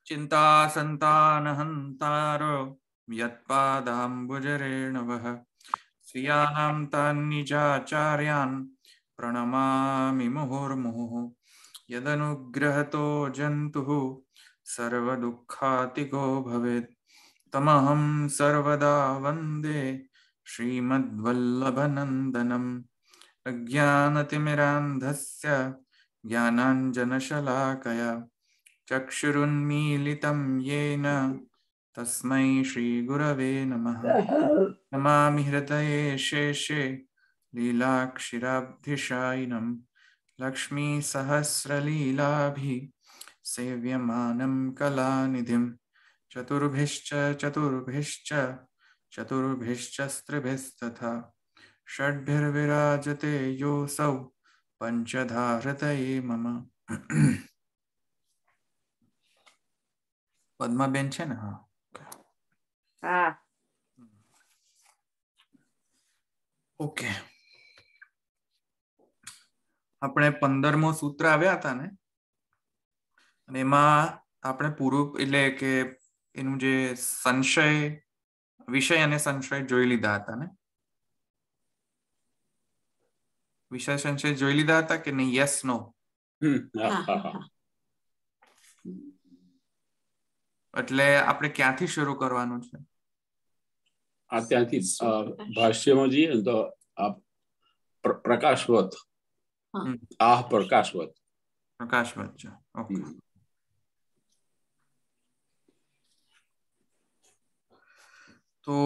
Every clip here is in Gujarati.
चिंता संतानहंतारो यत्पादाम्बुजरेणवः श्रियाणां तान्निजाचार्यान् प्रणमामि मुहुर्मुहुः यदनुग्रहतो जन्तुः सर्वदुःखातिको भवेत् तमहं सर्वदा वन्दे श्रीमद्वल्लभनन्दनम् अज्ञानतिमिरान्धस्य ज्ञानाञ्जनशलाकया चक्षुरुन्मीलितं येन तस्मै श्रीगुरवे नमः। नमामि हृदये शेषे लीलाक्षिराब्धिशायिनं लक्ष्मीसहस्रलीलाभिः सेव्यमानं कलानिधिं चतुर्भिश्च षड्भिर्विराजते योऽसौ पंचधा हृदये मम। पद्माबेन છે ને? હા હા ઓકે, આપણે 15મો સૂત્ર આવ્યા હતા ને, અને એમાં આપણે પૂરું એટલે કે એનું જે સંશય વિષય અને સંશય જોઈ લીધા હતા ને. વિષય સંશય જોઈ લીધા હતા કે નહીં? Yes no? એટલે આપણે ક્યાંથી શરૂ કરવાનું છે? ત્યાંથી ભાષ્યમાં જઈએ ને તો પ્રકાશવત, પ્રકાશવત છે. ઓકે, તો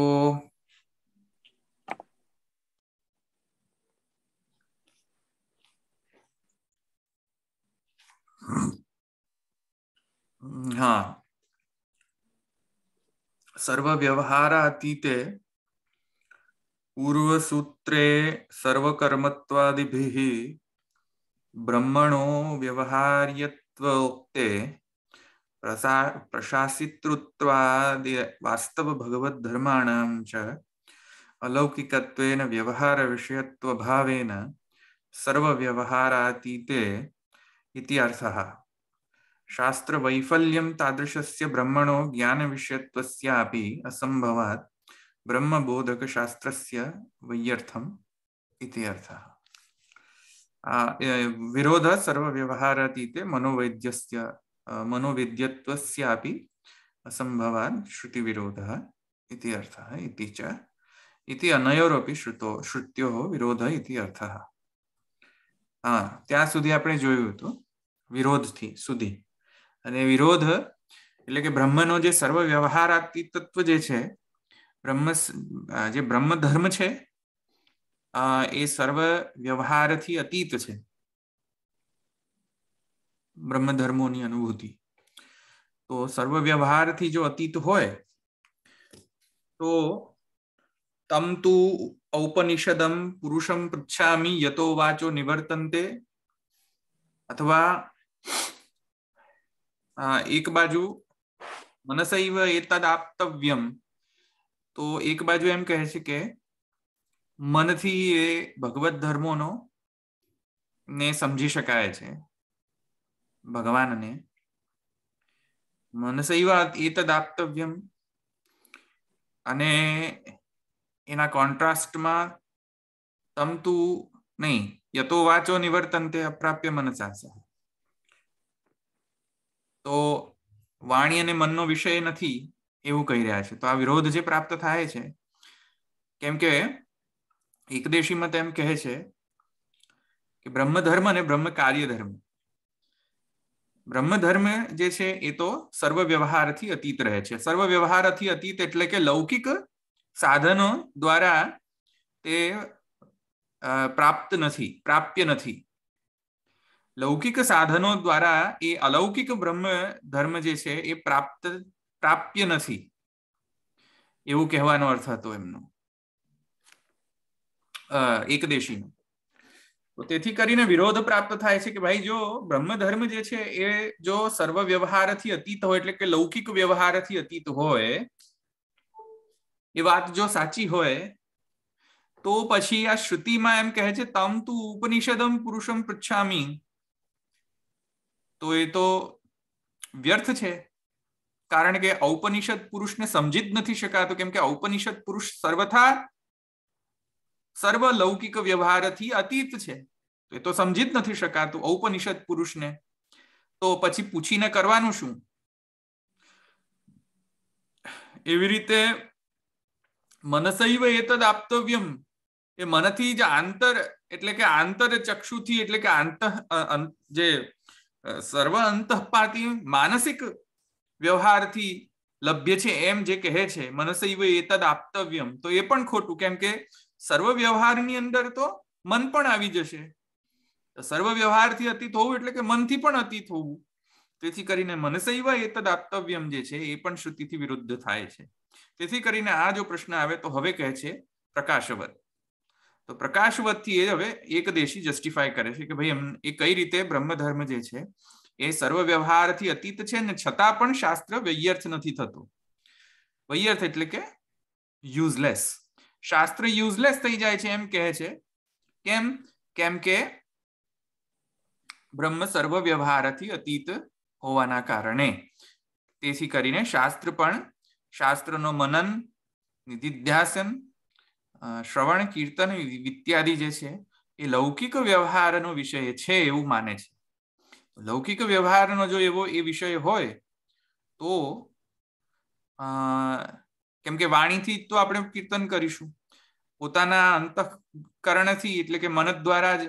हाँ, सर्व व्यवहारातीते पूर्व सूत्रे सर्वकर्मत्वादिभिः ब्रह्मणो व्यवहार्यत्वोक्ते प्रशासितृत्वादि वास्तव भगवत धर्माणां च अलौकिकत्वेन व्यवहार विषयत्व भावेन सर्व व्यवहारातीते इति अर्थः। शास्त्र वैफल्यं तादृशस्य ब्रह्मणो ज्ञान विषयत्वस्यापि असंभवात् ब्रह्मबोधक शास्त्रस्य वैयर्थम् इति अर्थः। विरोध सर्व व्यवहारातीते मनोवेद्यत्वस्यापि असंभवात् श्रुति विरोधः इति अर्थः। इति च इति अनयोरपि श्रुत्योः विरोध इति अर्थः। ત્યાં સુધી આપણે જોયું હતું વિરોધથી સુધી, અને વિરોધ એટલે કે બ્રહ્મનો જે સર્વ વ્યવહારાતી તત્વ જે છે, જે બ્રહ્મ ધર્મ છે એ સર્વ વ્યવહારથી અતીત છે. બ્રહ્મ ધર્મોની અનુભૂતિ તો સર્વ વ્યવહારથી જો અતીત હોય તો તમ તુ ઔપનિષદમ પુરુષમ પૃચ્છામિ યતો વાચો નિવર્તન્તે, अथवा एक बाजू मनसैव एतदाप्तव्यम, तो एक बाजू एम कहे छे के मनथी ए भगवत धर्मोनो ने समझी शकाय छे, भगवान ने मनसैव एतदाप्तव्यम, अने एना कॉन्ट्रास्ट में तम तू नहीं यतो वाचो निवर्तन्ते अप्राप्य मनसा सह, तो वाणी अने मननो विषय नथी एवुं कही रह्या छे। तो आ विरोध जे प्राप्त थाय छे केम के एकदेशी मत एम कहे छे कि ब्रह्म धर्म अने ब्रह्म कार्य धर्म, ब्रह्म धर्म जे छे ए तो सर्व व्यवहारथी अतीत रहे छे। सर्व व्यवहारथी अतीत एटले के लौकिक साधनों द्वारा ते प्राप्य नहीं। लौकिक साधनों द्वारा ये अलौकिक ब्रह्म धर्म जे छे ए प्राप्य नहीं, एवं कहवानो अर्थ हतो एमनो एकदेशीनो। तो तेथी करीने विरोध प्राप्त थाय छे कि भाई जो ब्रह्म धर्म जे छे ए जो सर्व व्यवहारथी अतीत होय एटले के लौकिक व्यवहारथी अतीत होय, ए वात जो साची होय तो पछी आ श्रुति में एम कहे छे तम तू उपनिषदम पुरुषम पृच्छामि, तो ये तो व्यर्थ छे। કારણ કે ઔપનિષદ પુરુષને સમજી જ નથી શકાતો, કેમ કે ઔપનિષદ પુરુષ સર્વથા સર્વ લૌકિક વ્યવહારથી અતીત છે, તો એ તો સમજી જ નથી શકાતું ઔપનિષદ પુરુષને. તો પછી પૂછીને કરવાનું શું? એવી રીતે મનસૈવ એતદ આપતવ્યમ, એ મનથી જ આંતર એટલે કે આંતર ચક્ષુથી એટલે કે જે સર્વ અંતઃપાતી માનસિક વ્યવહારથી લભ્ય છે એમ જે કહે છે મનસૈવ એતદ આપતવ્યમ, તો એ પણ ખોટું, કેમ કે સર્વ વ્યવહારની અંદર તો મન પણ આવી જશે. સર્વ વ્યવહારથી અતીત હોવું એટલે કે મનથી પણ અતીત હોવું. તેથી કરીને મનસૈવ એતદ આપતવ્યમ જે છે એ પણ શ્રુતિથી વિરુદ્ધ થાય છે. તેથી કરીને આ જો પ્રશ્ન આવે તો હવે કહે છે પ્રકાશવત. તો પ્રકાશવતથી એ હવે એકદેશી જસ્ટિફાય કરે છે કે ભાઈ એ કઈ રીતે બ્રહ્મધર્મ જે છે એ સર્વ વ્યવહારથી અતીત છે ને છતાં પણ શાસ્ત્ર વ્યર્થ નથી થતું. વ્યર્થ એટલે કે યુઝલેસ. શાસ્ત્ર યુઝલેસ થઈ જાય છે એમ કહે છે. કેમ કે બ્રહ્મ સર્વ વ્યવહારથી અતીત હોવાના કારણે. તેથી કરીને શાસ્ત્રનો મનન, નિધિધ્યાસન, શ્રવણ, કીર્તન ઇત્યાદિ જે છે એ લૌકિક વ્યવહારનો વિષય છે એવું માને છે. લૌકિક વ્યવહારનો જો એવો એ વિષય હોય તો કેમ કે વાણીથી તો આપણે કીર્તન કરીશું, પોતાના અંતઃકરણથી એટલે કે મન દ્વારા જ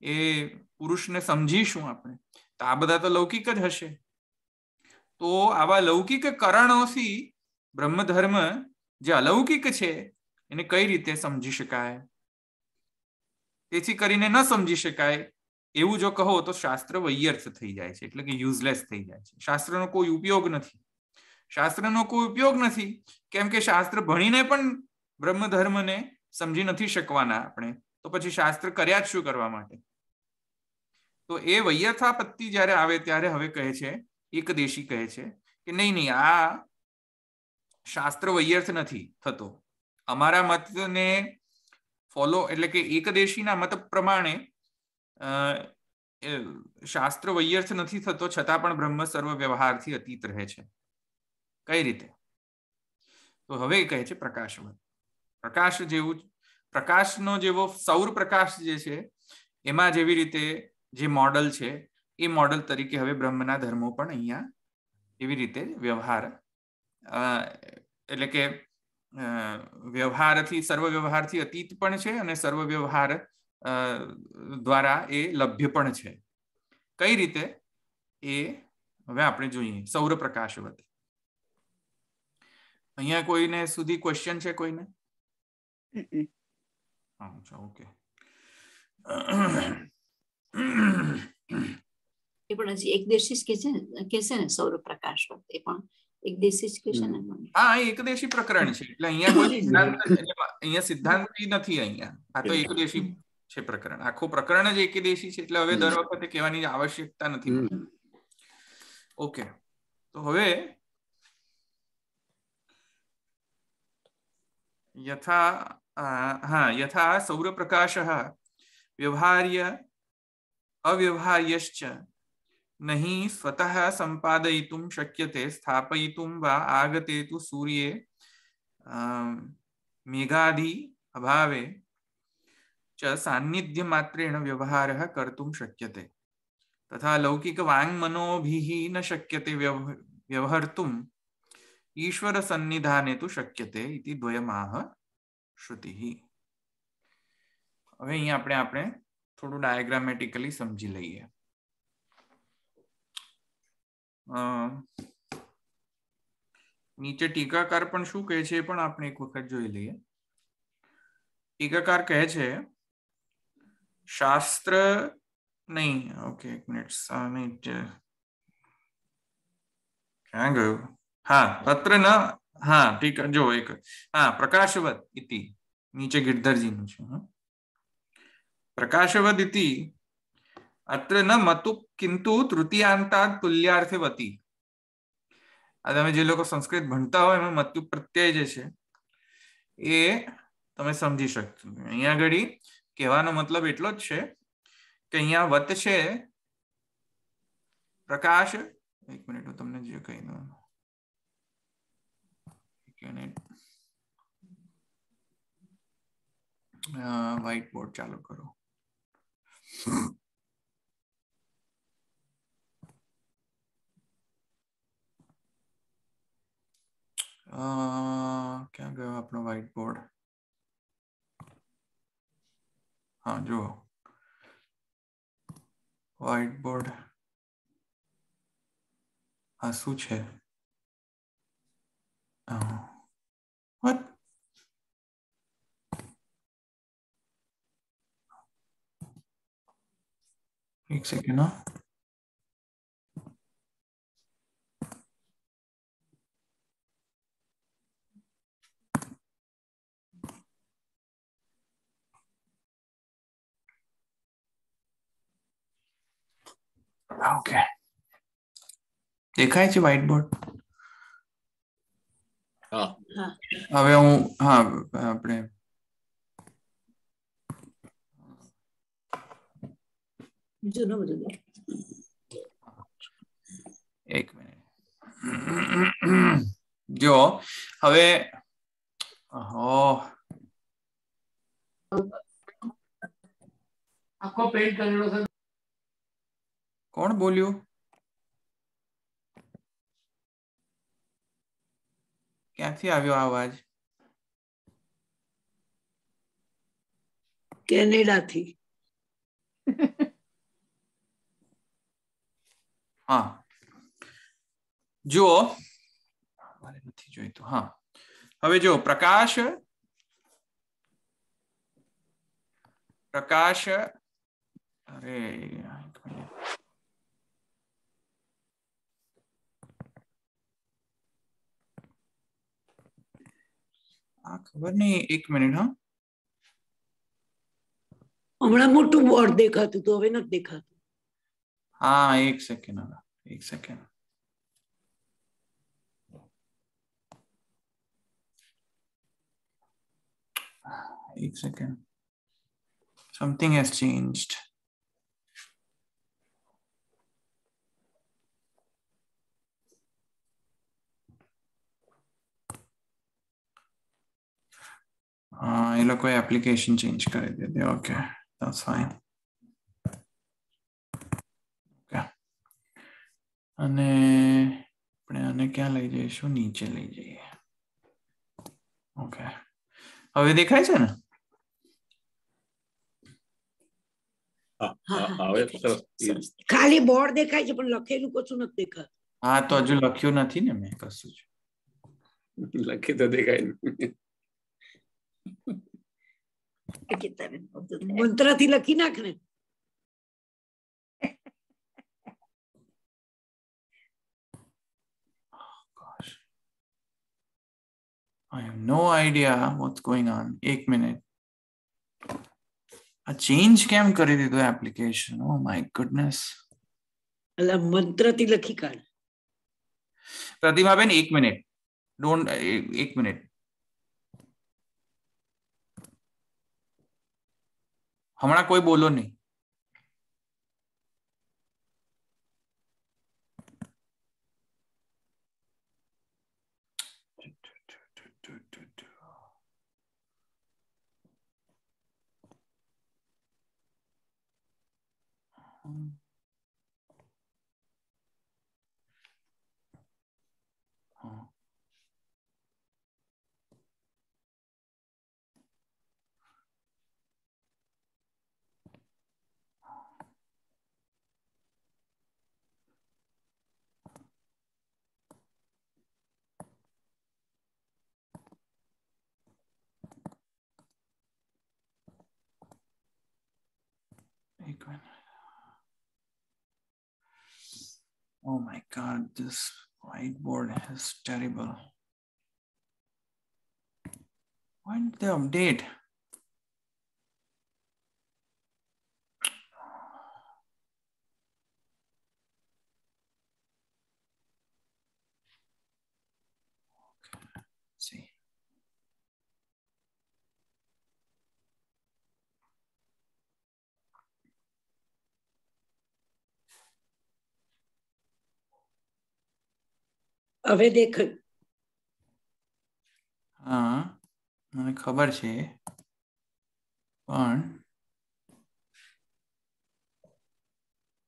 એ પુરુષને સમજીશું આપણે, તો આ બધા તો લૌકિક જ હશે. તો આવા લૌકિક કરણોથી બ્રહ્મધર્મ જે અલૌકિક છે એને કઈ રીતે સમજી શકાય? તેથી કરીને ન સમજી શકાય એવું જો કહો તો શાસ્ત્ર વ્યર્થ થઈ જાય છે, એટલે કે યુઝલેસ થઈ જાય છે. શાસ્ત્રનો કોઈ ઉપયોગ નથી. શાસ્ત્રનો કોઈ ઉપયોગ નથી કેમ કે શાસ્ત્ર ભણીને પણ બ્રહ્મધર્મને સમજી નથી શકવાના આપણે, તો પછી શાસ્ત્ર કર્યા જ શું કરવા માટે? તો એ વૈયથાપત્તિ જ્યારે આવે ત્યારે હવે કહે છે એકદેશી કહે છે કે નહીં, આ શાસ્ત્ર વ્યર્થ નથી થતો. અમારા મતને ફોલો એટલે કે એકદેશીના મત પ્રમાણે શાસ્ત્ર વ્યર્થ નથી થતો, છતાં પણ બ્રહ્મ સર્વ વ્યવહારથી અતીત રહે છે. કઈ રીતે? તો હવે કહે છે પ્રકાશવત. પ્રકાશ જેવું, પ્રકાશનો જેવો સૌર પ્રકાશ જે છે એમાં જેવી રીતે જે મોડલ છે એ મોડલ તરીકે હવે બ્રહ્મના ધર્મો પણ અહીંયા એવી રીતે વ્યવહાર એટલે કે વ્યવહારથી સર્વ વ્યવહારથી અતીત પણ છે અને સર્વ વ્યવહાર દ્વારા એ લભ્ય પણ છે. કઈ રીતે એ હવે આપણે જોઈએ. સૌર પ્રકાશવત. અહીંયા કોઈને સુધી ક્વેશ્ચન છે? કોઈને? ઓકે. એ પણ હજી એકદેશી કે છે ને સૌર પ્રકાશવત, એ પણ એકદેશી જ કે છે ને? હા, એકદેશી પ્રકરણ છે એટલે અહીંયા કોઈ અહીંયા સિદ્ધાંતી નથી. અહીંયા આ તો એકદેશી છે પ્રકરણ. આખું પ્રકરણ જ એકદેશી છે એટલે હવે દર વખતે કહેવાની આવશ્યકતા નથી. ઓકે, તો હવે यथा सौर प्रकाशः व्यवहार्य अव्यवहार्यश्च नहीं स्वतः संपादयितुं शक्यते स्थापयितुं वा आगते तु सूर्ये मेघादि अभावे च सान्निध्यमात्रेण व्यवहारः कर्तुं शक्यते तथा लौकिक वाङ्मनोभिः न शक्यते व्यवहर्तुं ईश्वर सन्निधाने तो शक्यते इति द्वयमाह श्रुतिः. હવે અહીંયા આપણે થોડું ડાયાગ્રામેટિકલી સમજી લઈએ. નીચે ટીકાકાર પણ શું કહે છે પણ આપણે એક વખત જોઈ લઈએ. ટીકાકાર કહે છે શાસ્ત્ર નહીં. ઓકે, એક મિનિટ. ક્યાં ગયું? हाँ तत्र न, हाँ ठीक है, जो एक हाँ प्रकाशवत इति नीचे गिरधर जी नु छे. प्रकाशवत इति अत्र न मतु किंतु तृतीयांतात् तुल्यार्थवती. आ तमे जे लोको संस्कृत भणता होय एमां मतु प्रत्यय जे छे ए तमे समजी शकशो. अहींया घड़ी कहेवानो मतलब एटलो ज छे के अहींया वत छे प्रकाश. एक मिनिट, हूँ तमने जे कही दઉં. मिनट, व्हाइट बोर्ड चालू करो। क्या गयो अपनो व्हाइट बोर्ड? हाँ जो व्हाइट बोर्ड हाँ શું છે? What? एक सेकेंड ना, ઓકે દેખાય છે વ્હાઇટ બોર્ડ? હા હા હવે હું હા આપણે જૂનો બધું દેખાય. એક મિનિટ જો હવે આખો પેઇન્ટ કરેલો છે. કોણ બોલ્યું? ક્યાંથી આવ્યો આ અવાજ? કેનેડાથી. હા જુઓ, મારે નથી જોઈતું. હા હવે જો પ્રકાશ પ્રકાશ અરે એક મિનિટ, આ ખબર નહીં, એક મિનિટ. હા હમણાં મોટું બોર્ડ દેખાતું હતું, હવે નથી દેખાતું. हाँ एक सेकेंड, एक सेकेंड. एक सेकेंड, something has changed. ये लोग कोई एप्लीकेशन चेंज कर देते. Okay that's fine. ओके અને આપણે આને ક્યાં લઈ જઈશું? નીચે લઈ જઈએ. ઓકે હવે દેખાય છે ને? ખાલી બોર્ડ દેખાય છે પણ લખેલું કશું નથી દેખાતું. હા તો હજુ લખ્યું નથી ને મેં કશું જ. લખી તો દેખાય ને. મંત્રથી લખી નાખ ને. Gosh, I have no idea what's going on. एक मिनट, आ चेंज કેમ કરી દીધું એપ્લિકેશન? Oh my goodness. એટલે મંત્રથી લખી કાઢ. प्रतिभाबेन एक मिनट, डोंट, एक मिनट, हमारा कोई बोलो नहीं. एक minute. Oh my God, this whiteboard is terrible. Why did they update? Okay, see. હવે દેખ. हाँ મને ખબર છે પણ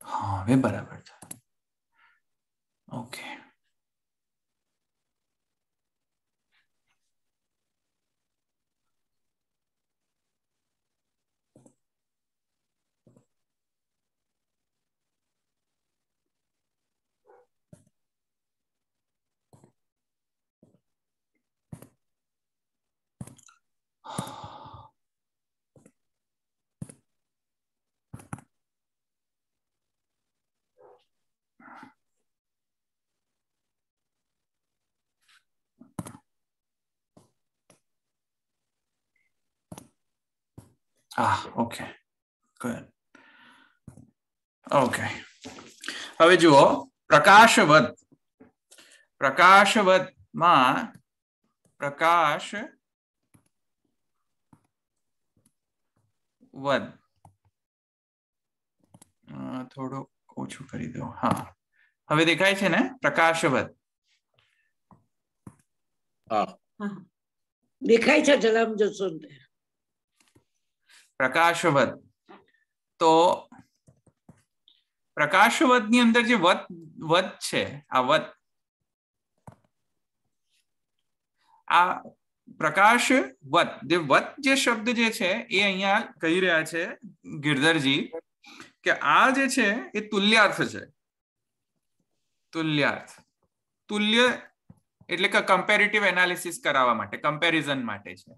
હા હવે બરાબર છે. Okay okay good. ઓકે હવે જુઓ પ્રકાશવત. પ્રકાશવતમાં પ્રકાશ વદ થોડું ઓછું કરી દો. હા હવે દેખાય છે ને પ્રકાશવત? હા દેખાય છે જલામ જશો પ્રકાશવત. તો પ્રકાશવત ની અંદર જે વત વત છે આ વત આ પ્રકાશ વત જે શબ્દ જે છે એ અહીંયા કહી રહ્યા છે ગિરધરજી કે આ જે છે એ તુલ્યાર્થ છે. તુલ્યાર્થ તુલ્ય એટલે કે કમ્પેરેટિવ એનાલિસિસ કરાવવા માટે કમ્પેરિઝન માટે છે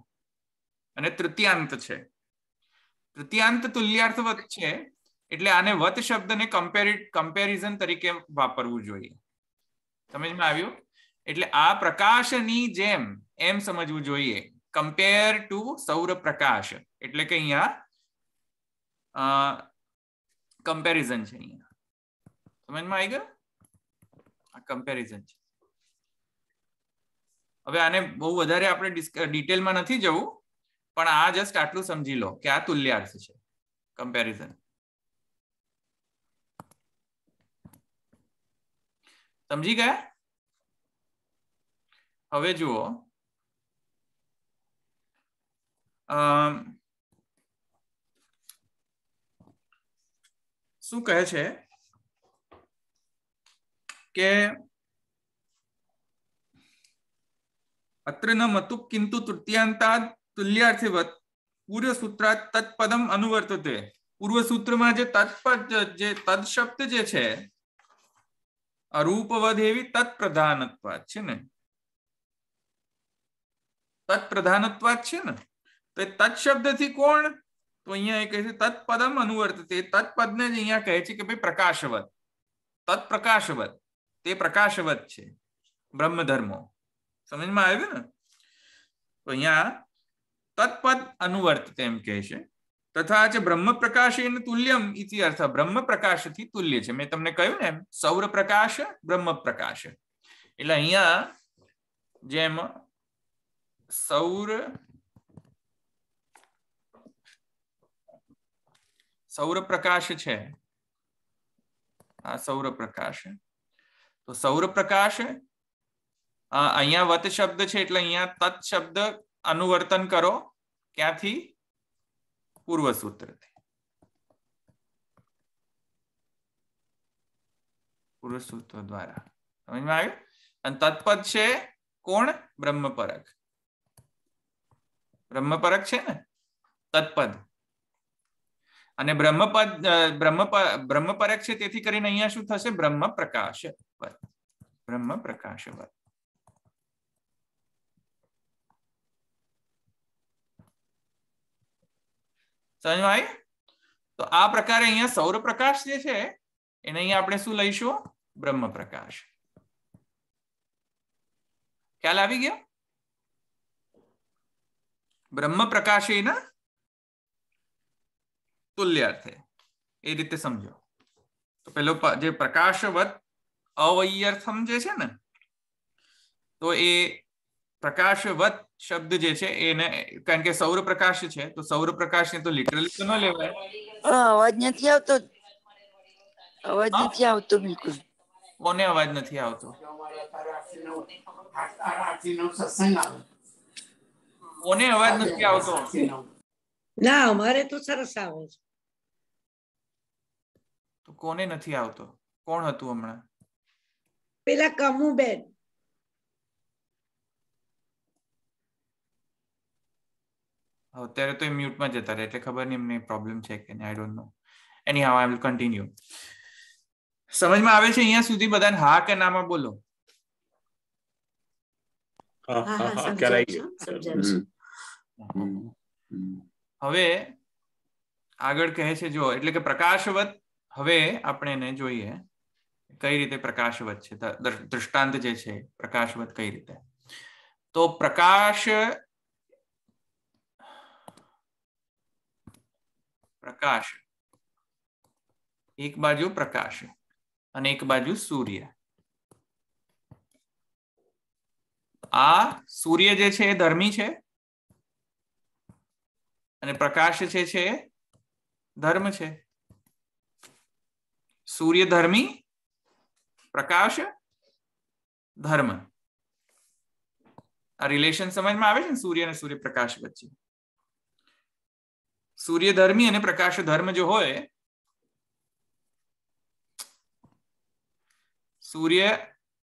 અને તૃતીયાંત છે. તૃતીયાંત તુલ્યાર્થવત છે એટલે આને વત શબ્દને કમ્પેરિઝન તરીકે વાપરવું જોઈએ. સમજમાં આવ્યું? એટલે આ પ્રકાશની જેમ એમ સમજવું જોઈએ. કમ્પેર ટુ સૌર પ્રકાશ એટલે કે અહીંયા કમ્પેરિઝન છે. અહીંયા સમજમાં આવી ગયું? આ કમ્પેરિઝન છે. હવે આને બહુ વધારે આપણે ડિટેલમાં નથી જવું પણ આ જસ્ટ આટલું સમજી લો કે આ તુલ્યાર્થ છે કમ્પેરિઝન. સમજી ગયા? હવે જુઓ શું કહે છે કે અત્ર ન મતુક કિંતુ તૃતીયાંતાદ તુલ્યાર્થવત પૂર્વસૂત્રાત તત્પદમ અનુવર્તતે. પૂર્વસૂત્રમાં જે તત્પદ જે તદ શબ્દ જે છે અરૂપવદ એવી તત્પ્રધાનત્વાત છે ને તત્પ્રધાનત્વાત છે ને તો એ તત્ શબ્દથી કોણ તો અહીંયા એ કહે છે તત્પદમ અનુવર્તતે. તત્પદને જ અહીંયા કહે છે કે ભાઈ પ્રકાશવત તત્પ્રકાશવત તે પ્રકાશવત છે બ્રહ્મધર્મો. સમજમાં આવ્યું ને? તો અહીંયા તત્પદ અનુવર્તતે એમ કહે છે. તથા ચ બ્રહ્મ પ્રકાશેન તુલ્યમ ઇતિ અર્થ. બ્રહ્મ પ્રકાશથી તુલ્ય છે. મેં તમને કહ્યું ને એમ સૌર પ્રકાશ બ્રહ્મ પ્રકાશ એટલે અહીંયા જેમ સૌર પ્રકાશ છે આ સૌર પ્રકાશ તો સૌર પ્રકાશ અહીંયા વત શબ્દ છે એટલે અહીંયા તત્ શબ્દ અનુવર્તન કરો ક્યાંથી? પૂર્વસૂત્રથી. પૂર્વસૂત્ર દ્વારા. સમજમાં આવ્યું? અને તત્પદ છે કોણ? બ્રહ્મપરક. બ્રહ્મપરક છે ને તત્પદ અને બ્રહ્મપરક છે તેથી કરીને અહીંયા શું થશે? બ્રહ્મ પ્રકાશવત. બ્રહ્મ પ્રકાશવત. સમજમાં આવી? તો આ પ્રકારે અહીંયા સૌર પ્રકાશ જે છે એને અહીંયા આપણે શું લઈશું? બ્રહ્મ પ્રકાશ. ખ્યાલ આવી ગયો? બ્રહ્મ પ્રકાશેના તુલ્યાર્થે એ રીતે સમજો. તો પેલો જે પ્રકાશવત અવયર્થમ જે છે ને તો એ પ્રકાશવત શબ્દ જે છે એને કારણ કે સૌર પ્રકાશ છે તો સૌર પ્રકાશ ને તો લિટરલી તો ન લેવાય. અવાજ નથી આવતો. અવાજ નથી આવતો બિલકુલ. કોને અવાજ નથી આવતો? કોને અવાજ નથી આવતો? ના અમારે તો સરસ આવે છે. તો કોને નથી આવતો? કોણ હતું હમણાં? પેલા કમુબેન. અત્યારે તો એ મ્યુટમાં જતા રહે એટલે ખબર નહીં એમને પ્રોબ્લેમ છે કે નહીં. I don't know. Any how I will continue. સમજમાં આવે છે અહીંયા સુધી બધાને? હા કે નામાં બોલો. હા હા હા હા હા ખ્યાલ આવી સમજાય છે. હવે આગળ કહે છે જો, એટલે કે પ્રકાશવત. હવે આપણે એને જોઈએ કઈ રીતે પ્રકાશવત છે. દૃષ્ટાંત જે છે પ્રકાશવત કઈ રીતે. તો પ્રકાશ એક બાજુ પ્રકાશ અને એક બાજુ સૂર્ય. આ સૂર્ય જે છે એ ધર્મી છે અને પ્રકાશ જે છે ધર્મ છે. સૂર્ય ધર્મી, પ્રકાશ ધર્મ. આ રિલેશન સમજમાં આવે છે ને સૂર્ય અને સૂર્યપ્રકાશ વચ્ચે. સૂર્ય ધર્મી અને પ્રકાશ ધર્મ જો હોય, સૂર્ય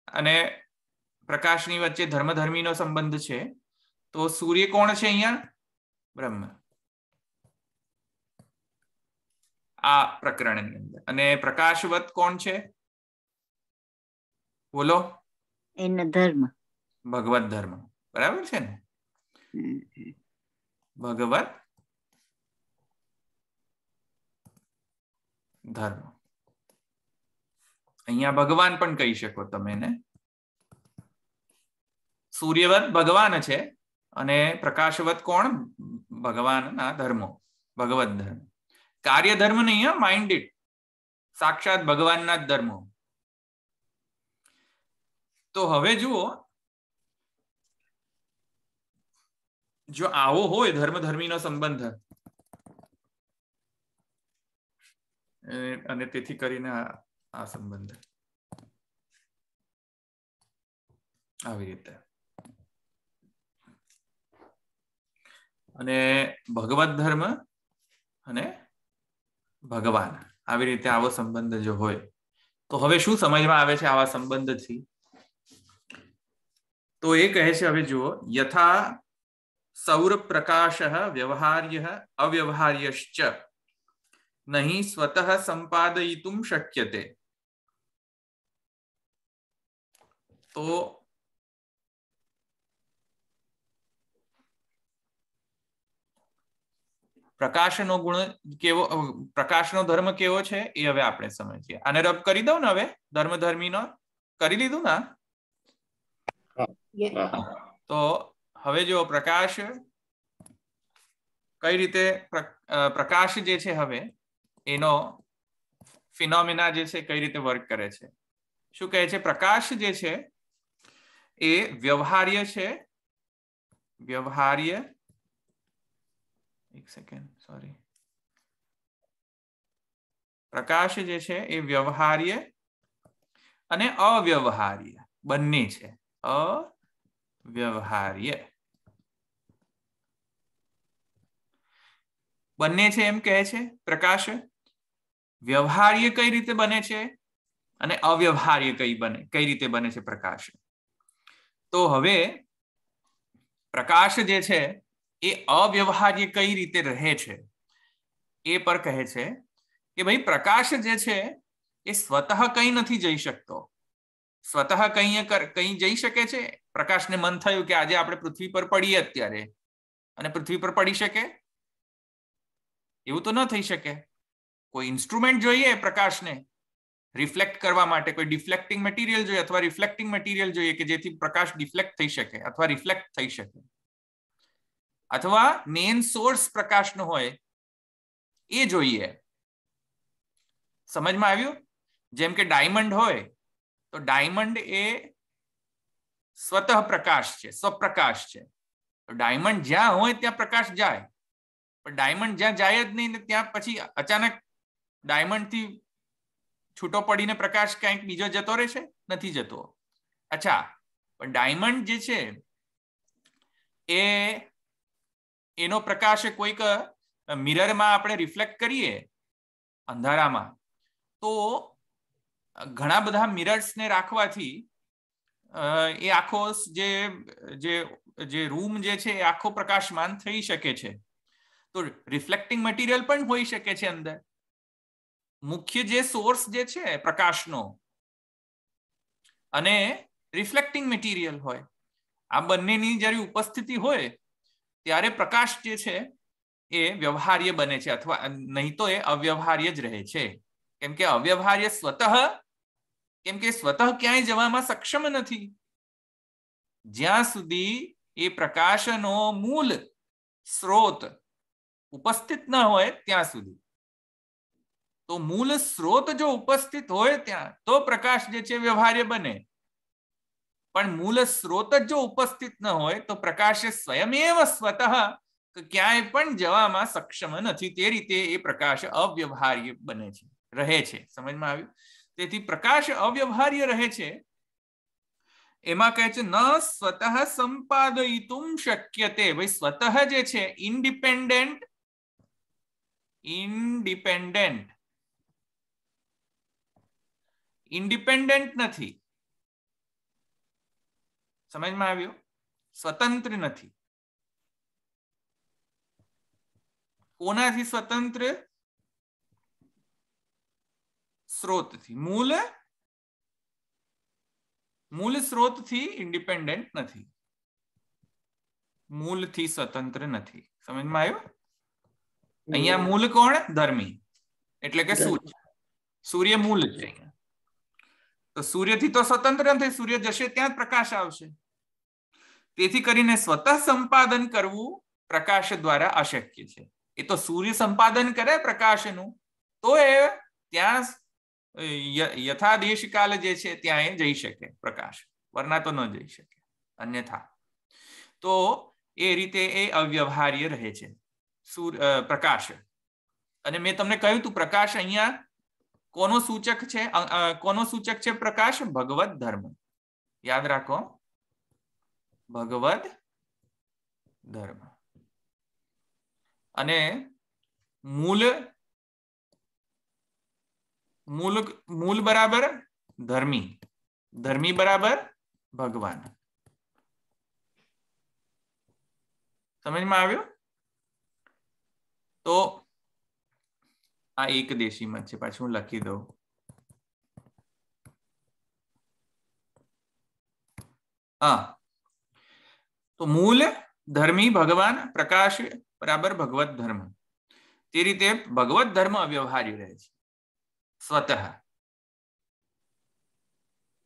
અને પ્રકાશની વચ્ચે ધર્મધર્મીનો સંબંધ છે, તો સૂર્ય કોણ છે અહીંયા? બ્રહ્મ. આ પ્રકરણની અંદર. અને પ્રકાશવત કોણ છે? બોલો. એનો ધર્મ. ભગવત ધર્મ. બરાબર છે ને? ભગવત ધર્મ. અહીંયા ભગવાન પણ કહી શકો તમે એને. સૂર્યવત ભગવાન છે અને પ્રકાશવત કોણ? ભગવાનના ધર્મો, ભગવત ધર્મ. કાર્ય ધર્મ નહીં, માઇન્ડેડ, સાક્ષાત ભગવાનના જ ધર્મો. તો હવે જુઓ, જો આવો હોય ધર્મધર્મીનો સંબંધ, અને તેથી કરીને આ સંબંધ આવી રીતે. અને ભગવત ધર્મ અને ભગવાન, આવી રીતે આવો સંબંધ જો હોય તો હવે શું સમજમાં આવે છે આવા સંબંધથી? તો એ કહે છે હવે જુઓ, યથા સૌર પ્રકાશ વ્યવહાર્ય અવ્યવહાર્યશ્ચ નહીં સ્વતઃ સંપાદયિતુમ શક્યતે. તો પ્રકાશનો ગુણ કેવો, પ્રકાશનો ધર્મ કેવો છે એ હવે આપણે સમજીએ. આને રબ કરી દઉં ને હવે, ધર્મધર્મીનો કરી લીધું ને? તો હવે જો પ્રકાશ કઈ રીતે, પ્રકાશ જે છે હવે એનો ફિનોમિના જે છે કઈ રીતે વર્ક કરે છે. શું કહે છે? પ્રકાશ જે છે એ વ્યવહાર્ય છે. વ્યવહાર્ય, એક સેકન્ડ, સોરી. પ્રકાશ જે છે એ વ્યવહાર્ય અને અવ્યવહાર્ય બંને છે. અવ્યવહાર્ય બંને છે એમ કહે છે પ્રકાશ. વ્યવહાર્ય કઈ રીતે બને છે અને અવ્યવહાર્ય કઈ રીતે બને છે પ્રકાશ. તો હવે પ્રકાશ જે છે એ અવ્યવહાર્ય કઈ રીતે રહે છે એ પર કહે છે કે ભાઈ પ્રકાશ જે છે એ સ્વતઃ કઈ નથી જઈ શકતો. સ્વતઃ કઈ જઈ શકે છે? પ્રકાશને મન થયું કે આજે આપણે પૃથ્વી પર પડીએ અત્યારે, અને પૃથ્વી પર પડી શકે? એવું તો ન થઈ શકે. કોઈ ઇન્સ્ટ્રુમેન્ટ જોઈએ પ્રકાશને રિફ્લેક્ટ કરવા માટે, કોઈ ડિફ્લેક્ટિંગ મટીરિયલ જોઈએ અથવા રિફ્લેક્ટિંગ મટીરિયલ જોઈએ કે જેથી પ્રકાશ ડિફ્લેક્ટ થઈ શકે અથવા રિફ્લેક્ટ થઈ શકે, અથવા મેઇન સોર્સ પ્રકાશનો હોય એ જોઈએ. સમજમાં આવ્યું? જેમ કે ડાયમંડ હોય તો ડાયમંડ એ સ્વતઃ પ્રકાશ છે, સ્વપ્રકાશ છે. તો ડાયમંડ જ્યાં હોય ત્યાં પ્રકાશ જાય, પણ ડાયમંડ જ્યાં જાય જ નહીં ને ત્યાં પછી અચાનક ડાયમંડ થી છૂટો પડીને પ્રકાશ ક્યાંક બીજો જતો રહેશે? નથી જતો. અચ્છા, પણ ડાયમંડ જે છે એ એનો પ્રકાશ કોઈક મિરરમાં આપણે રિફ્લેક્ટ કરીએ અંધારામાં, તો ઘણા બધા મિરર્સને રાખવાથી એ આખો જે રૂમ જે છે એ આખો પ્રકાશમાન થઈ શકે છે. તો રિફ્લેક્ટિંગ મટીરિયલ પણ હોઈ શકે છે અંદર. મુખ્ય જે સોર્સ જે છે પ્રકાશનો અને રિફ્લેક્ટિંગ મટીરિયલ હોય, આ બંનેની જ્યારે ઉપસ્થિતિ હોય ત્યારે પ્રકાશ જે છે એ વ્યવહાર્ય બને છે, અથવા નહીં તો એ અવ્યવહાર્ય જ રહે છે. કેમ કે અવ્યવહાર્ય સ્વતઃ ક્યાંય જવામાં સક્ષમ નથી જ્યાં સુધી એ પ્રકાશનો મૂળ સ્રોત ઉપસ્થિત ન હોય ત્યાં સુધી. તો મૂળ સ્રોત જો ઉપસ્થિત હોય ત્યાં તો પ્રકાશ જે છે વ્યવહાર્ય બને, પણ મૂળ સ્રોત જો ઉપસ્થિત ન હોય તો પ્રકાશ સ્વયમેવ સ્વતઃ ક્યાંય પણ જવામાં સક્ષમ નથી. તે રીતે એ પ્રકાશ અવ્યવહાર્ય બને છે, રહે છે. સમજમાં આવ્યું? તેથી પ્રકાશ અવ્યવહાર્ય રહે છે. એમાં કહે છે ન સ્વતઃ સંપાદયિતુમ શક્યતે. ભાઈ સ્વતઃ જે છે ઇન્ડિપેન્ડન્ટ નથી. સમજમાં આવ્યું? સ્વતંત્ર નથી. કોનાથી સ્વતંત્ર? સ્રોતથી. મૂળ સ્રોતથી ઇન્ડિપેન્ડન્ટ નથી, મૂળથી સ્વતંત્ર નથી. સમજમાં આવ્યું? અહીંયા મૂળ કોણ? ધર્મી, એટલે કે સૂર્ય. સૂર્ય મૂળ છે અહીંયા. તો સૂર્યથી તો સ્વતંત્ર નથી, સૂર્ય જશે ત્યાં જ પ્રકાશ આવશે. તેથી કરીને સ્વતઃ સંપાદન કરવું પ્રકાશ દ્વારા અશક્ય છે. એ તો સૂર્ય સંપાદન કરે પ્રકાશનું તો એ ત્યાં યથાદેશ કાલ જે છે ત્યાં એ જઈ શકે પ્રકાશ, વરના તો ન જઈ શકે અન્યથા. તો એ રીતે એ અવ્યવહાર્ય રહે છે પ્રકાશ. અને મેં તમને કહ્યું તું પ્રકાશ અહીંયા કોનો સૂચક છે? કોનો સૂચક છે પ્રકાશ? ભગવત ધર્મ. યાદ રાખો, ભગવત ધર્મ. અને મૂળ બરાબર ધર્મી, ધર્મી બરાબર ભગવાન. સમજમાં આવ્યું? તો આ એક દેશી મત છે. પાછું હું લખી દઉં. તો મૂળ ધર્મી ભગવાન, પ્રકાશ બરાબર ભગવત ધર્મ. તે રીતે ભગવત ધર્મ અવ્યવહાર્ય રહે છે સ્વતઃ.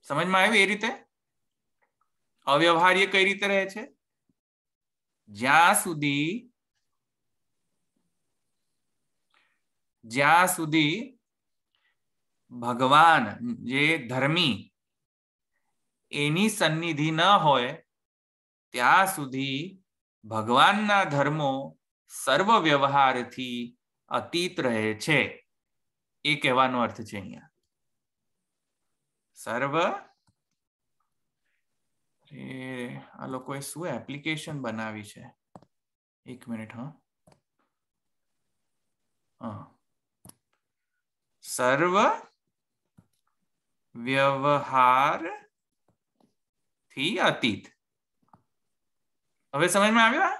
સમજમાં આવ્યું? એ રીતે અવ્યવહાર્ય કઈ રીતે રહે છે? જ્યાં સુધી ભગવાન જે ધર્મી એની સન્નિધિ ન હોય ત્યાં સુધી ભગવાનના ધર્મો સર્વ વ્યવહારથી અતીત રહે છે. એ કહેવાનો અર્થ છે અહીંયા. સર્વ આ લોકોએ શું એપ્લિકેશન બનાવી છે? એક મિનિટ. સર્વ વ્યવહાર થી અતીત. હવે સમજમાં આવ્યું?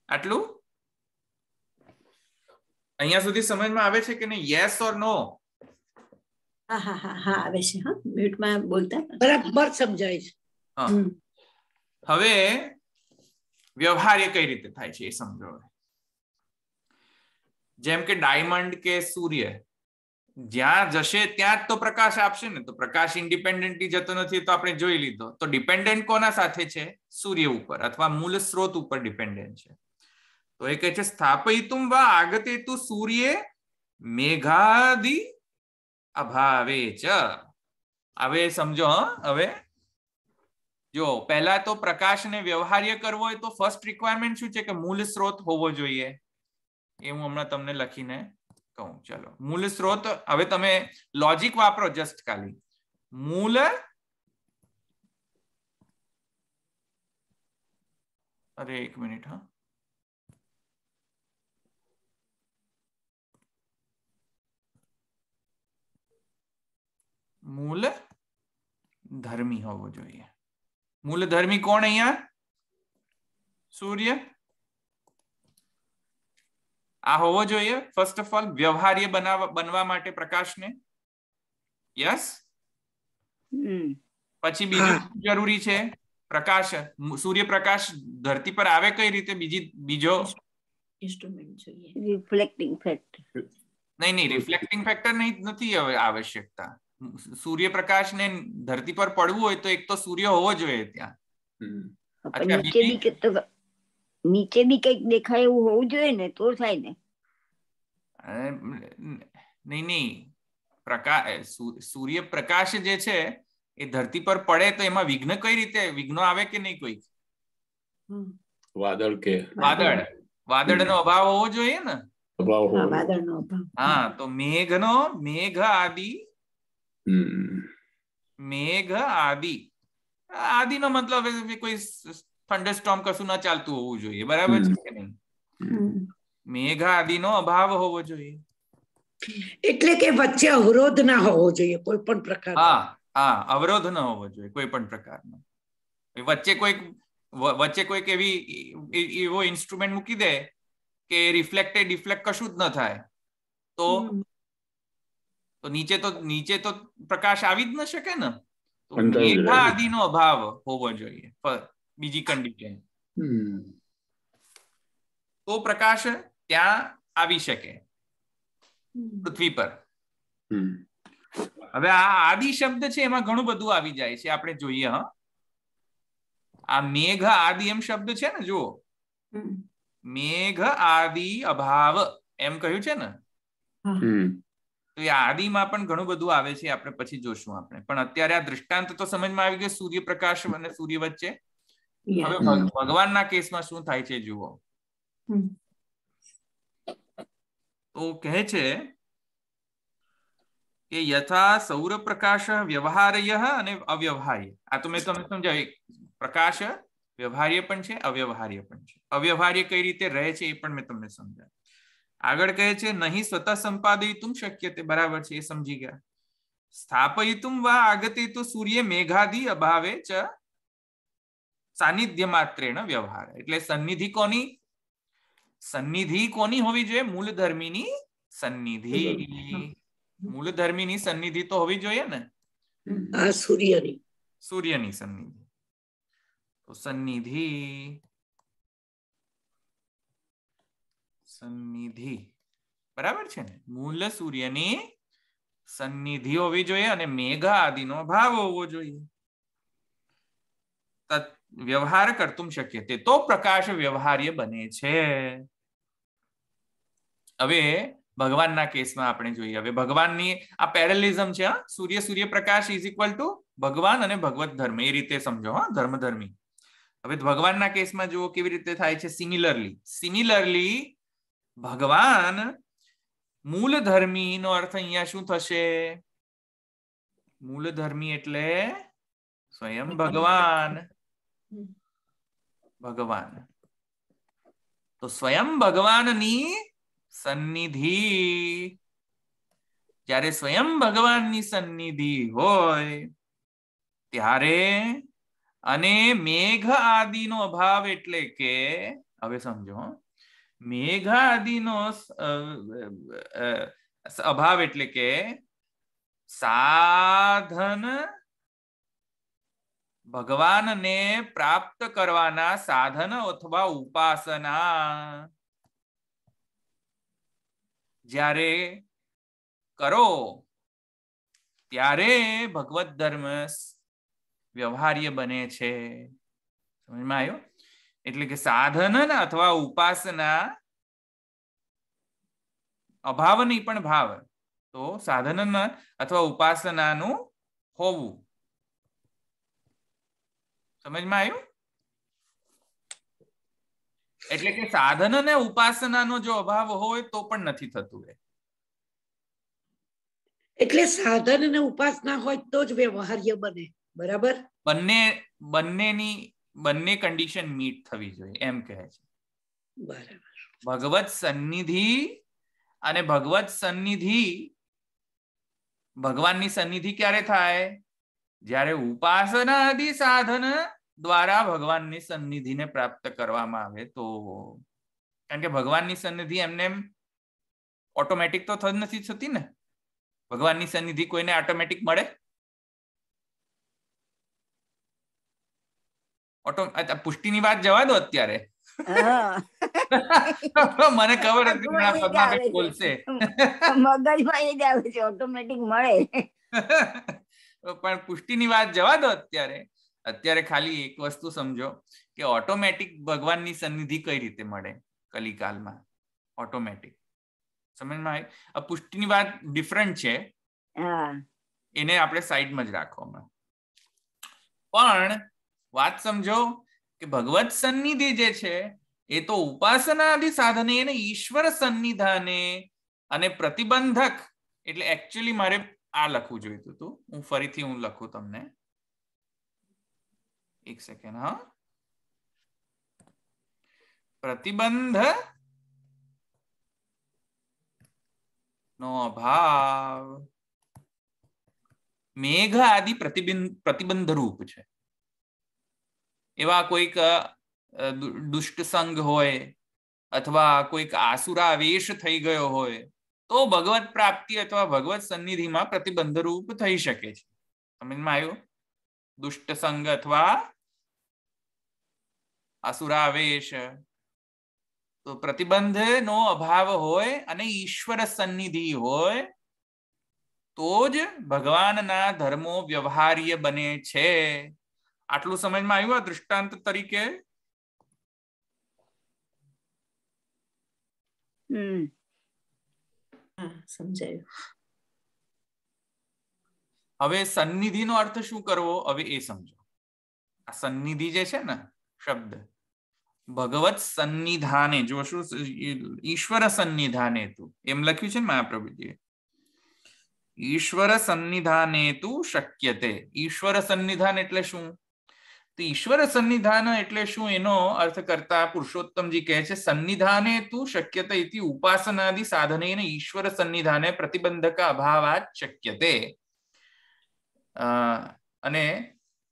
આટલું અહીંયા સુધી સમજમાં આવે છે કે નહીં? યસ ઓર નો? હા હા હા હા આવે છે. હા, મ્યુટમાં બોલતા બરાબર સમજાય છે. હવે વ્યવહાર્ય કઈ રીતે થાય છે એ સમજો. જેમ કે ડાયમંડ કે સૂર્ય જ્યાં જશે ત્યાં જ તો પ્રકાશ આપશે ને. તો પ્રકાશ ઇન્ડિપેન્ડન્ટલી જતો નથી, તો આપણે જોઈ લીધો. તો ડિપેન્ડન્ટ કોના સાથે છે? સૂર્ય ઉપર અથવા મૂળ સ્ત્રોત ઉપર ડિપેન્ડન્ટ છે. તો એ કહે છે સ્થાપયિતુમ વા આગતેતુ સૂર્ય મેઘાદિ અભાવે ચ. હવે સમજો. હવે જો પહેલા તો પ્રકાશને વ્યવહાર્ય કરવો હોય તો ફર્સ્ટ રિક્વાયરમેન્ટ શું છે? કે મૂળ સ્ત્રોત હોવો જોઈએ. એ હું હમણાં તમને લખીને કહું. ચલો, મૂળ સ્ત્રોત. હવે તમે લોજિક વાપરો જસ્ટ ખાલી. મૂળ अरे एक मिनिट, हाँ, मूल धर्मी होવો જોઈએ. મૂલ ધર્મી કોણ અહીંયા? સૂર્ય. આ હોવો જોઈએ ફર્સ્ટ ઓફ ઓલ વ્યવહાર્ય બનવા માટે પ્રકાશને. યસ. પછી બીજું જરૂરી છે પ્રકાશ. સૂર્યપ્રકાશ ધરતી પર આવે કઈ રીતે? બીજો ઇન્સ્ટ્રુમેન્ટ જોઈએ. Reflecting factor. નહીં, રિફ્લેક્ટિંગ ફેક્ટર નથી આવશ્યકતા. સૂર્યપ્રકાશને ધરતી પર પડવું હોય તો એક તો સૂર્ય હોવો જોઈએ ત્યાં. નીચે બી કઈક દેખાય એવું હોવું જોઈએ ને તો થાય ને. નહીં, પ્રકાશ, સૂર્યપ્રકાશ જે છે એ ધરતી પર પડે તો એમાં વિઘ્ન કઈ રીતે? વિઘ્નો આવે કે નહીં? કોઈ વાદળનો અભાવ હોવો જોઈએ ને. વાદળનો અભાવ. હા, તો મેઘ આદિ. મેઘ આદિ નો મતલબ કોઈ થંડરસ્ટોર્મ કશું ના ચાલતું હોવું જોઈએ, બરાબર છે કે નહીં? મેઘ આદિનો અભાવ હોવો જોઈએ. એટલે કે વચ્ચે અવરોધ ના હોવો જોઈએ કોઈ પણ પ્રકાર. હા, અવરોધ ન હોવો જોઈએ કોઈ પણ પ્રકારનો. વચ્ચે કોઈક એવો ઇન્સ્ટ્રુમેન્ટ મૂકી દે કે ડિફ્લેક્ટ કશું જ ન થાય તો નીચે તો પ્રકાશ આવી જ ન શકે ને. તો મેઘ આદિનો અભાવ હોવો જોઈએ બીજી કન્ડિશન. તો પ્રકાશ ત્યાં આવી શકે પૃથ્વી પર. હવે આ આદિ શબ્દ છે એમાં ઘણું બધું આવી જાય છે, આપણે જોઈએ. હા, આ મેઘ આદિ એમ શબ્દ છે ને, જુઓ, મેઘ આદિ અભાવ એમ કહ્યું છે ને. તો એ આદિમાં પણ ઘણું બધું આવે છે, આપણે પછી જોશું આપણે. પણ અત્યારે આ દૃષ્ટાંત તો સમજમાં આવી ગયું સૂર્યપ્રકાશ અને સૂર્ય વચ્ચે. હવે ભગવાનના કેસમાં શું થાય છે જુઓ. તો કહે છે કે યથા સૌર પ્રકાશ વ્યવહાર્ય અને અવ્યવહાર્ય. આ તો મેં તમને સમજાવ્યું. પ્રકાશ વ્યવહાર્ય પણ છે, અવ્યવહાર્ય પણ છે. અવ્યવહાર્ય કઈ રીતે રહે છે એ પણ મેં તમને સમજાવ્યું. આગળ કહે છે નહીં સ્વતઃ સંપાદયિતુમ શક્યતે. બરાબર છે, એ સમજી ગયા. સ્થાપયિતુમ વા આગતે તો સૂર્ય મેઘાદિ અભાવે ચ સાનિધ્ય માત્રેણ વ્યવહાર. એટલે સન્નિધિ કોની હોવી જોઈએ? મૂળધર્મીની સન્નિધિ. મૂળધર્મીની સન્નિધિ તો હોવી જોઈએ ને. સૂર્યની સન્નિધિ. તો સન્નિધિ બરાબર છે ને. મૂળ સૂર્યની સન્નિધિ હોવી જોઈએ અને મેઘ આદિનો ભાવ હોવો જોઈએ. વ્યવહાર કરતું શક્ય તે તો પ્રકાશ વ્યવહાર્ય બને છે. હવે ભગવાનના કેસમાં આપણે જોઈએ. હવે ભગવાનની આ પેરેલિઝમ છે. સૂર્યપ્રકાશ ઇઝ ઇક્વલ ટુ ભગવાન અને ભગવત ધર્મ, એ રીતે સમજો. ધર્મધર્મી. હવે ભગવાનના કેસમાં જુઓ કેવી રીતે થાય છે. સિમિલરલી ભગવાન મૂળધર્મી નો અર્થ અહીંયા શું થશે? મૂળધર્મી એટલે સ્વયં ભગવાન. તો સ્વયં ભગવાનની સન્નિધિ. જ્યારે સ્વયં ભગવાનની સન્નિધિ હોય ત્યારે અને મેઘ આદિનો અભાવ એટલે કે, હવે સમજો, મેઘ આદિનો અભાવ એટલે કે સાધન, ભગવાનને પ્રાપ્ત કરવાના સાધન અથવા ઉપાસના જ્યારે કરો ત્યારે ભગવત ધર્મ વ્યવહાર્ય બને છે. સમજમાં આવ્યું? એટલે કે સાધન અથવા ઉપાસના, અભાવ નહીં પણ ભાવ. તો સાધન અથવા ઉપાસનાનું હોવું. સમજમાં આવ્યું? એટલે કે સાધન અને ઉપાસનાનો જો અભાવ હોય તો પણ નથી થતું. એટલે સાધન અને ઉપાસના હોય તો જ વ્યવહાર્ય બને. બરાબર? બંનેની બંને કન્ડિશન મીટ થવી જોઈએ એમ કહે છે. બરાબર. ભગવત સન્નિધિ અને ભગવત સન્નિધિ, ભગવાનની સન્નિધિ ક્યારે થાય? જ્યારે ઉપાસના આદિ સાધન દ્વારા ભગવાનની સન્નિધિને પ્રાપ્ત કરવામાં આવે તો. કારણ કે ભગવાનની સન્નિધિ એમને ઓટોમેટિક તો નથી થતી ને. ભગવાનની સન્નિધિ કોઈને ઓટોમેટિક મળે? પુષ્ટિની વાત જવા દો અત્યારે. મને ખબર હતી બોલશે. મગજમાં એ જ આવે છે ઓટોમેટિક મળે. પણ પુષ્ટિની વાત જવા દો અત્યારે. અત્યારે ખાલી એક વસ્તુ સમજો કે ઓટોમેટિક ભગવાનની સન્નિધિ કઈ રીતે મળે કલિકાલમાં? ઓટોમેટિક સમજમાં આવે? આ પુષ્ટિની વાત ડિફરન્ટ છે, એને આપણે સાઈડમાં જ રાખવામાં. પણ વાત સમજો કે ભગવત સન્નિધિ જે છે એ તો ઉપાસના આદિ સાધને અને ઈશ્વર સન્નિધાને અને પ્રતિબંધક. એટલે એકચ્યુઅલી મારે આ લખવું જોઈતું હતું. હું ફરીથી લખું તમને, એક સેકન્ડ. હા, પ્રતિબંધ નો અભાવ મેઘ આદિ પ્રતિબંધ રૂપ છે. એવા કોઈક દુષ્ટ સંગ હોય અથવા કોઈક આસુરાવેશ થઈ ગયો હોય તો ભગવત પ્રાપ્તિ અથવા ભગવત સન્નિધિમાં પ્રતિબંધ રૂપ થઈ શકે છે. સમજમાં આવ્યું? દુષ્ટ સંગ અથવા આસુરાવેશ તો પ્રતિબંધ નો અભાવ હોય અને ઈશ્વર સન્નિધિ હોય તો જ ભગવાનના ધર્મો વ્યવહાર્ય બને છે. આટલું સમજમાં આવ્યું? દૃષ્ટાંત તરીકે સમજાયું. હવે સન્નિધિનો અર્થ શું કરવો હવે એ સમજો. આ સન્નિધિ જે છે ને શબ્દ, ભગવત સન્નિધાને, જો શું ઈશ્વર સન્નિધાને તું એમ લખ્યું છે ને મહાપ્રભુજીએ. ઈશ્વર સન્નિધાને તું શક્યતે. ઈશ્વર સન્નિધાન એટલે શું? તો ઈશ્વર સન્નિધાન એટલે શું એનો અર્થ કરતા પુરુષોત્તમજી કહે છે સન્નિધાને તું શક્યતે ઇતિ ઉપાસનાદિ સાધનેન ઈશ્વર સન્નિધાને પ્રતિબંધક અભાવાત શક્યતે. અને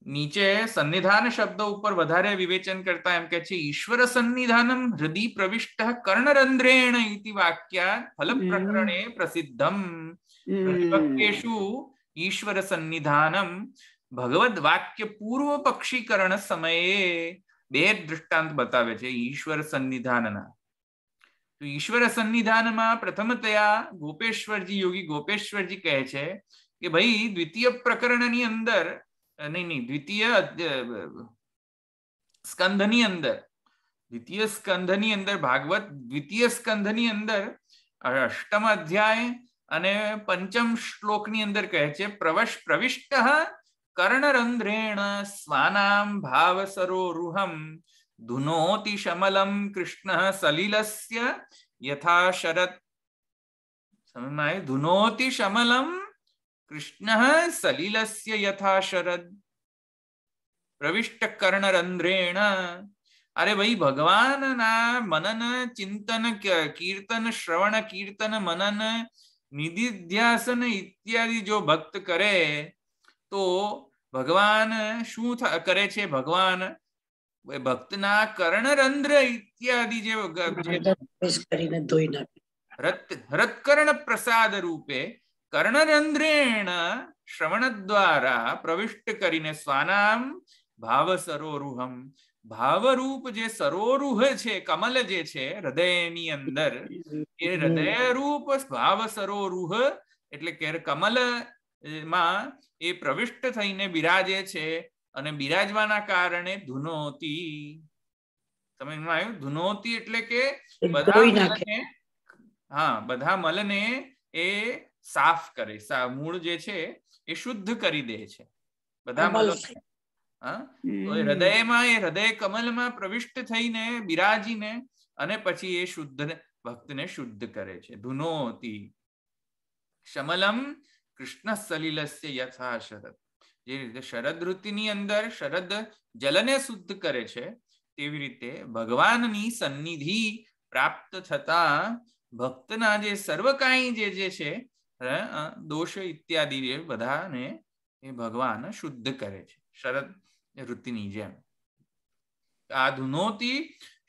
નીચે સન્નિધાન શબ્દ ઉપર વધારે વિવેચન કરતા એમ કે છે ઈશ્વર સન્નિધાનમ હૃદય પ્રવિષ્ટ કર્ણરંધ્રેણ ઇતિ વાક્યાત ફલ પ્રકરણે પ્રસિદ્ધમ પ્રતિપક્ષેષુ ઈશ્વર સન્નિધાનમ ભગવદ વાક્ય પૂર્વ પક્ષીકરણ સમયે બે દૃષ્ટાંત બતાવે છે ઈશ્વર સન્નિધાનના. તો ઈશ્વર સન્નિધાનમાં પ્રથમતયા ગોપેશ્વરજી, યોગી ગોપેશ્વરજી કહે છે કે ભાઈ દ્વિતીય પ્રકરણની અંદર દ્વિતીય સ્કંધની અંદર ભાગવત દ્વિતીય સ્કંધની અંદર અષ્ટમ અધ્યાય અને પંચમ શ્લોકની અંદર કહે છે પ્રવિષ્ટ કર્ણરંધ્રેણ સ્વાનામ ભાવ સરોરુહમ ધુનોતિ શમલમ કૃષ્ણ સલિલસ્ય યથા શરદ. સમજમાં? ધુનોતિ શમલમ કૃષ્ણ સલિલસ્ય યથા શરદ પ્રવિષ્ટ કર્ણરંધ્રેણ. અરે ભાઈ ભગવાનના મનન ચિંતન કીર્તન શ્રવણ કીર્તન મનન નિધિધ્યાસન ઇત્યાદિ જો ભક્ત કરે તો ભગવાન શું કરે છે? ભગવાન ભક્તના કર્ણરંધ્ર ઇત્યાદિ જે હૃત્કર્ણ પ્રસાદ રૂપે કર્ણરંધ્રેણ શ્રવણ દ્વારા પ્રવિષ્ટ કરીને સ્વાનામ ભાવ સરોરુહમ, ભાવરૂપ જે સરોરુહ છે, કમલ જે છે હૃદયની અંદર, એ હૃદયરૂપ ભાવ સરોરુહ એટલે કે કમલ માં એ પ્રવિષ્ટ થઈને બિરાજે છે અને બિરાજવાના કારણે ધુનોતી. સમજમાં આવ્યું? ધુનોતી એટલે કે બધા મલને એ સાફ કરે, મૂળ જે છે એ શુદ્ધ કરી દે છે બધા મલ. તો હૃદયમાં એ હૃદય કમલમાં પ્રવિષ્ટ થઈને બિરાજીને અને પછી એ શુદ્ધ ભક્તને શુદ્ધ કરે છે. ધુનોતી શમલમ કૃષ્ણ સલિલસ્ય યથા શરદ. જે રીતે શરદ ઋતુની અંદર શરદ જલને શુદ્ધ કરે છે તેવી રીતે ભગવાનની સન્નિધિ પ્રાપ્ત થતા ભક્તના જે સર્વકાઈ જે છે દોષ ઇત્યાદિ જે બધાને એ ભગવાન શુદ્ધ કરે છે શરદ ઋતુની જેમ. આધુનોતિ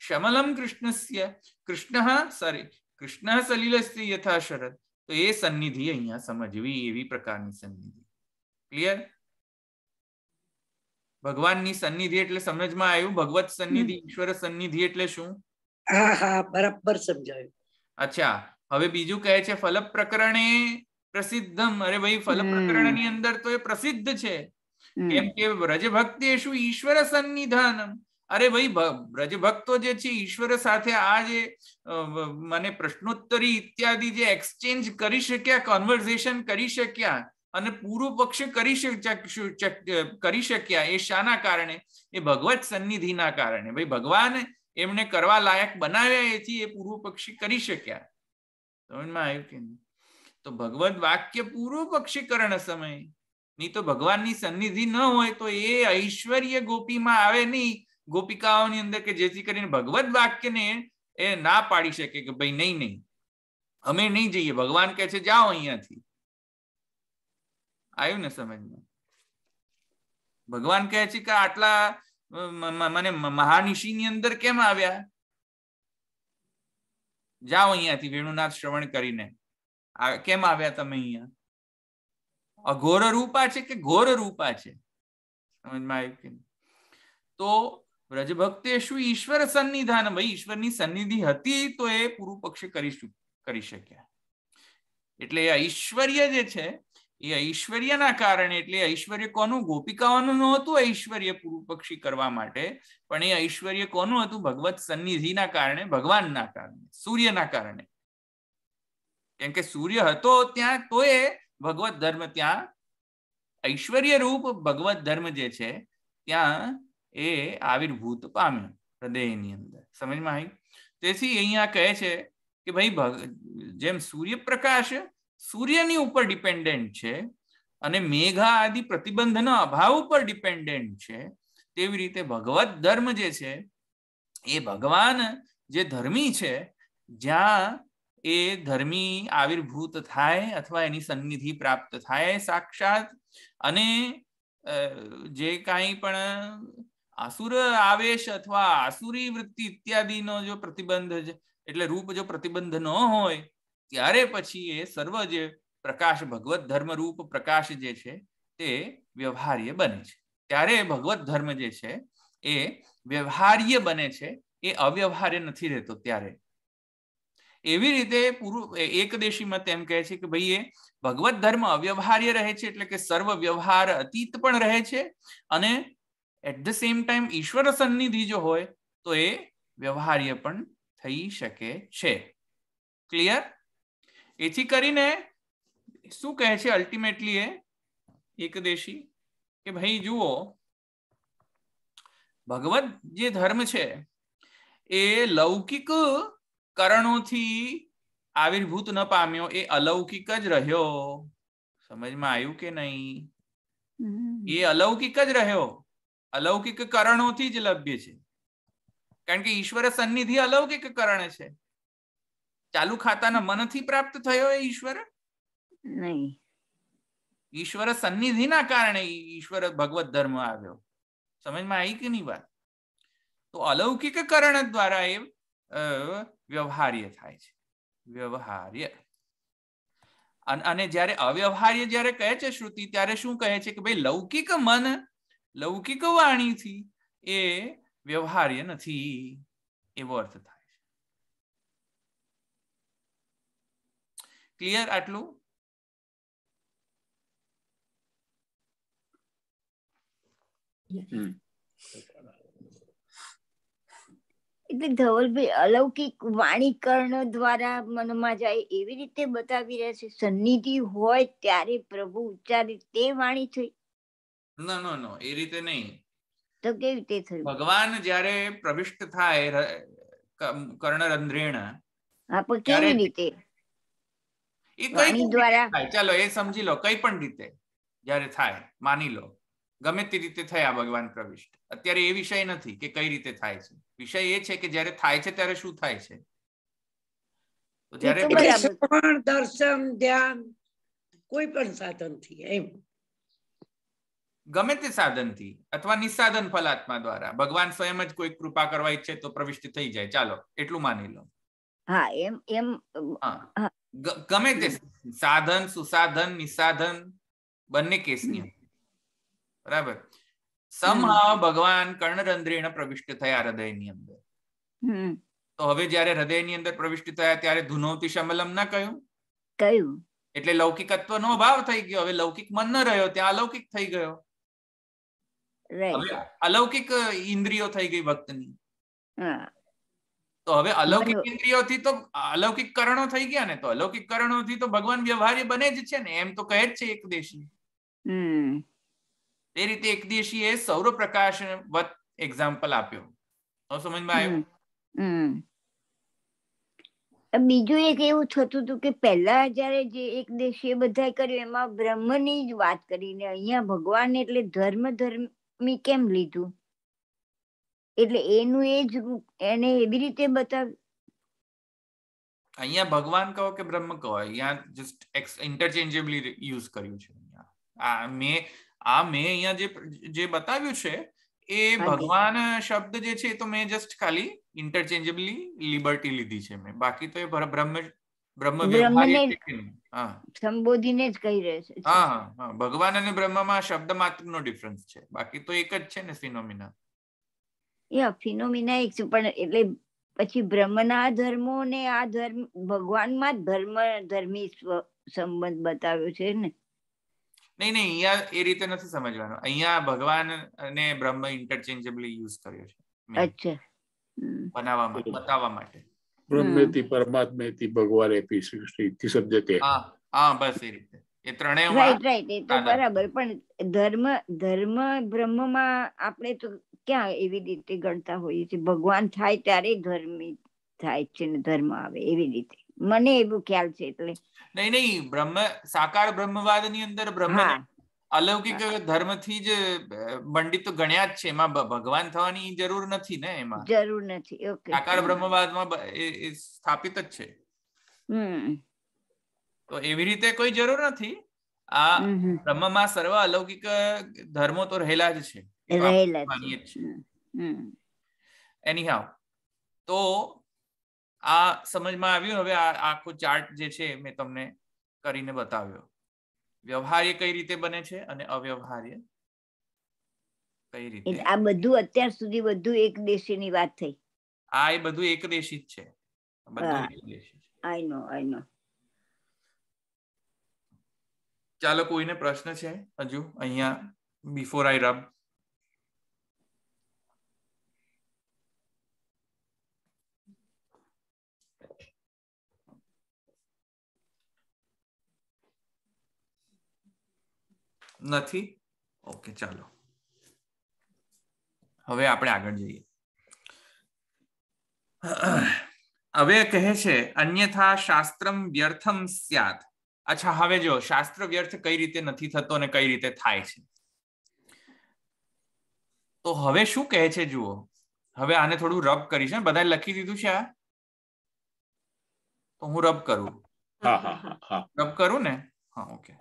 શમલમ કૃષ્ણસ્ય કૃષ્ણ સલિલસ્ય યથા શરદ. તો એ સન્નિધિ અહીંયા સમજવી, એવી પ્રકારની સન્નિધિ. ક્લિયર? ભગવાનની સન્નિધિ એટલે સમજમાં આવ્યું? ભગવત સન્નિધિ, ઈશ્વર સન્નિધિ એટલે શું? હા હા બરાબર સમજાયું. અચ્છા, હવે બીજું કહે છે ફલ પ્રકરણે પ્રસિદ્ધમ. અરે ભાઈ, ફલ પ્રકરણ ની અંદર તો એ પ્રસિદ્ધ છે. કેમ કે વ્રજ ભક્તેષુ ઈશ્વર સન્નિધાનમ. અરે ભાઈ, વ્રજ ભક્તો જે છે ઈશ્વર સાથે આ જે મને પ્રશ્નોત્તરી ઇત્યાદિ જે એક્સચેન્જ કરી શક્યા, કન્વર્ઝેશન કરી શક્યા અને પૂર્વ પક્ષ કરી શક્યા, એ શાના કારણે? એ ભગવત સન્નિધિના કારણે. ભાઈ, ભગવાન એમને કરવા લાયક બનાવ્યા, એથી એ પૂર્વ પક્ષી કરી શક્યા. સમજમાં આવ્યું કે નહીં? તો ભગવદ વાક્ય પૂર્વ પક્ષીકરણ સમય નહીં તો ભગવાનની સન્નિધિ ન હોય તો એ ઐશ્વર્ય ગોપીમાં આવે નહીં, ગોપિકાઓની અંદર, કે જેથી કરીને ભગવદ વાક્યને એ ના પાડી શકે કે ભાઈ નહીં નહીં, અમે નહીં જઈએ. ભગવાન કહે છે જાઓ અહીંયાથી. આવ્યું ને સમજમાં? ભગવાન કહે છે કે આટલા મને મહાનિશીની અંદર કેમ આવ્યા? જાઓ અહીંયાથી વેણુનાથ શ્રવણ કરીને. કેમ આવ્યા તમે અહીંયા? અઘોર રૂપા છે કે ઘોર રૂપા છે? સમજમાં આવ્યું કે? તો વ્રજભક્તેષુ ઈશ્વર સન્નિધાન. ભાઈ, ઈશ્વરની સન્નિધિ હતી તો એ પૂર્વ પક્ષ કરી શક્યા. એટલે ઐશ્વર્ય જે છે એ ઐશ્વર્યના કારણે, એટલે ઐશ્વર્ય કોનું? ગોપિકાઓનું નહોતું ઐશ્વર્ય પૂર્વ પક્ષી કરવા માટે, પણ એ ઐશ્વર્ય કોનું હતું? ભગવત સન્નિધિના કારણે, ભગવાનના કારણે, સૂર્યના કારણે. કેમ કે સૂર્ય હતો ત્યાં તો એ ભગવત ધર્મ, ત્યાં ઐશ્વર્ય રૂપ ભગવત ધર્મ જે છે ત્યાં એ આવિર્ભૂત પામ્યો હૃદયની અંદર. સમજમાં આવી? તેથી અહીંયા કહે છે કે ભાઈ, જેમ સૂર્યપ્રકાશ સૂર્યની ઉપર ડિપેન્ડન્ટ છે અને મેઘા આદિ પ્રતિબંધના અભાવ ઉપર ડિપેન્ડન્ટ છે, તેવી રીતે ભગવત ધર્મ જે છે એ ભગવાન જે ધર્મી છે, જ્યાં એ ધર્મી આવિર્ભૂત થાય અથવા એની સન્નિધિ પ્રાપ્ત થાય સાક્ષાત, અને જે કાંઈ પણ આસુર આવેશ અથવા આસુરી વૃત્તિ ઇત્યાદિનો જો પ્રતિબંધ, એટલે રૂપ જો પ્રતિબંધ ન હોય, ત્યારે પછી એ સર્વ જે પ્રકાશ, ભગવત ધર્મ રૂપ પ્રકાશ જે છે તે વ્યવહાર્ય બને છે. ત્યારે ભગવત ધર્મ જે છે એ વ્યવહાર્ય બને છે, એ અવ્યવહાર્ય નથી રહેતો. ત્યારે એવી રીતે એકદેશી મત એમ કહે છે કે ભાઈ, એ ભગવત ધર્મ અવ્યવહાર્ય રહે છે, એટલે કે સર્વ વ્યવહાર અતીત પણ રહે છે, અને એટ ધ સેમ ટાઈમ ઈશ્વર સન્નિધિ જો હોય તો એ વ્યવહાર્ય પણ થઈ શકે છે. ક્લિયર? એથી કરીને શું કહે છે અલ્ટિમેટલી એ એકદેશી કે ભાઈ જુઓ, ભગવત જે ધર્મ છે એ લૌકિક કરણોથી આવિર્ભૂત ન પામ્યો, એ અલૌકિક જ રહ્યો. સમજમાં આવ્યું કે નહીં? એ અલૌકિક જ રહ્યો, અલૌકિક કરણોથી જ લભ્ય છે. કારણ કે ઈશ્વર સન્નિધિ અલૌકિક કરણ છે. ચાલુ ખાતાના મનથી પ્રાપ્ત થયો એ ઈશ્વર નહીં, ઈશ્વર સન્નિધિના કારણે ઈશ્વર ભગવત ધર્મ આવ્યો. સમજમાં આવી કે નહીં વાત? તો અલૌકિક કરણ દ્વારા એ વ્યવહાર્ય થાય છે, વ્યવહાર્ય. અને જ્યારે અવ્યવહાર્ય જ્યારે કહે છે શ્રુતિ, ત્યારે શું કહે છે કે ભાઈ, લૌકિક મન, લૌકિક વાણીથી એ વ્યવહાર્ય નથી, એવો અર્થ થાય. ક્લિયર? આટલું? એટલે ધવલભાઈ, અલૌકિક વાણીકર્ણ દ્વારા મનમાં જાય એવી રીતે બતાવી રહ્યા છે. સન્નિધિ હોય ત્યારે પ્રભુ ઉચ્ચારે તે વાણી થઈ? નો, એ રીતે નહીં. તો કેવી રીતે થયું? ભગવાન જ્યારે પ્રવિષ્ટ થાય કર્ણરંધ્રેણ, હા, પણ કેવી રીતે? એ કઈ દ્વારા, ચાલો એ સમજી લો, કઈ પણ રીતે જયારે થાય, માની લો ગમે તે રીતે થયા ભગવાન પ્રવિષ્ટ. અત્યારે એ વિષય નથી કે કઈ રીતે થાય છે, વિષય એ છે કે જ્યારે થાય છે ત્યારે શું થાય છે. તો જ્યારે એટલે શ્રવણ, દર્શન, ધ્યાન કોઈ પણ સાધનથી, એમ ગમે તે સાધનથી અથવા નિસાધન ફલાત્મા દ્વારા ભગવાન સ્વયં જ કોઈ કૃપા કરવા ઈચ્છે તો પ્રવિષ્ટ થઈ જાય. ચાલો એટલું માની લો. હા એમ એમ હા, ગમે તે સાધન, સુસાધન, નિસાધન બંને કેસની, બરાબર. સમહાવ ભગવાન કર્ણરંધ્રેણ પ્રવિષ્ટ થયા હૃદયની અંદર. તો હવે જ્યારે હૃદયની અંદર પ્રવિષ્ટ થયા ત્યારે ધુનોતી શમલમ ના કહ્યું? એટલે લૌકિકત્વનો અભાવ થઈ ગયો. હવે લૌકિક મન ન રહ્યો, ત્યાં અલૌકિક થઈ ગયો. હવે અલૌકિક ઇન્દ્રિયો થઈ ગઈ ભક્તની. તો હવે અલૌકિક ઇન્દ્રિયોથી તો અલૌકિક કરણો થઈ ગયા ને. તો અલૌકિક કરણોથી તો ભગવાન વ્યવહાર્ય બને જ છે ને, એમ તો કહે જ છે એકદેશી. તે રીતે એકદેશી એ સૌરપ્રકાશ વત એક્ઝામ્પલ આપ્યો. સમજમાં આવ્યું? બીજું એક એવું થતું હતું કે પહેલા જયારે જે એકદેશી બધા કર્યું એમાં બ્રહ્મની જ વાત કરીને અહીંયા ભગવાન એટલે ધર્મી કેમ લીધું? એટલે એનું એ જ એને એવી રીતે બતાવ્યું. અહીંયા ભગવાન કહો કે બ્રહ્મ કહો, અહીંયા જસ્ટ ઇન્ટરચેન્જેબલી યુઝ કર્યું છે. મેં અહીંયા જે બતાવ્યું છે એ ભગવાન શબ્દ જે છે તો મેં જસ્ટ ખાલી ઇન્ટરચેન્જેબલી લિબર્ટી લીધી છે મેં. બાકી તો એ બ્રહ્મ સંબોધીને જ કહી રહ્યો છે. હા, ભગવાન અને બ્રહ્મમાં શબ્દ માત્રનો ડિફરન્સ છે, બાકી તો એક જ છે ને ફિનોમિના. ફિનોમિના એક છે, પણ એટલે પછી બ્રહ્મના ધર્મો ને આ ધર્મ ભગવાનમાં ધર્મી સંબંધ બતાવ્યો છે ને. નહીં, અહીંયા એ રીતે નથી સમજવાનું. અહીંયા ભગવાન અને બ્રહ્મ ઇન્ટરચેન્જેબલી યુઝ કર્યો છે. અચ્છા, બતાવવા માટે. બ્રહ્મેતિ પરમાત્મેતિ ભગવાન એપી સૃષ્ટિ શબ્દતે. હા, બસ એ રીતે. એ ત્રણેય રાઈટ, એ તો બરાબર. પણ ધર્મ બ્રહ્મમાં આપણે તો ક્યાં એવી રીતે ગણતા હોઈએ છીએ? ભગવાન થાય ત્યારે ધર્મી થાય છે ને ધર્મ આવે એવી રીતે મને એવું ખ્યાલ છે. એટલે નહીં, બ્રહ્મ સાકાર બ્રહ્મવાદ ની અંદર બ્રહ્મ અલૌકિક ધર્મથી જ મંડિત તો ગણ્યા જ છે. એમાં ભગવાન થવાની જરૂર નથી ને. એમાં જરૂર નથી. ઓકે, સાકાર બ્રહ્મવાદમાં એ સ્થાપિત જ છે. તો એવી રીતે કોઈ જરૂર નથી. આ બ્રહ્મમાં સર્વ અલૌકિક ધર્મો તો રહેલા જ છે. એનીહાઉ, તો આ સમજમાં આવ્યું. હવે આ આખો ચાર્ટ જે છે મેં તમને કરીને બતાવ્યો. વ્યવહાર્ય કઈ રીતે બને છે અને અવ્યવહાર્ય કઈ રીતે. આ બધું અત્યાર સુધી બધું એકદેશીની વાત થઈ. આ એ બધું એકદેશી જ છે. બધું એકદેશી છે. આઈ નો. ચાલો, કોઈને પ્રશ્ન છે હજુ અહીંયા બિફોર આઈ રબ? નથી? ઓકે, ચાલો હવે આપણે આગળ જઈએ. હવે કહે છે અન્યથા શાસ્ત્રમ વ્યર્થમ સ્યાત. અચ્છા, હવે જો શાસ્ત્ર વ્યર્થ કઈ રીતે નથી થતો અને કઈ રીતે થાય છે. તો હવે શું કહે છે જુઓ. હવે આને થોડું રબ કરીશ. બધાએ લખી દીધું છે આ? તો હું રબ કરું. રબ કરું ને? હા, ઓકે.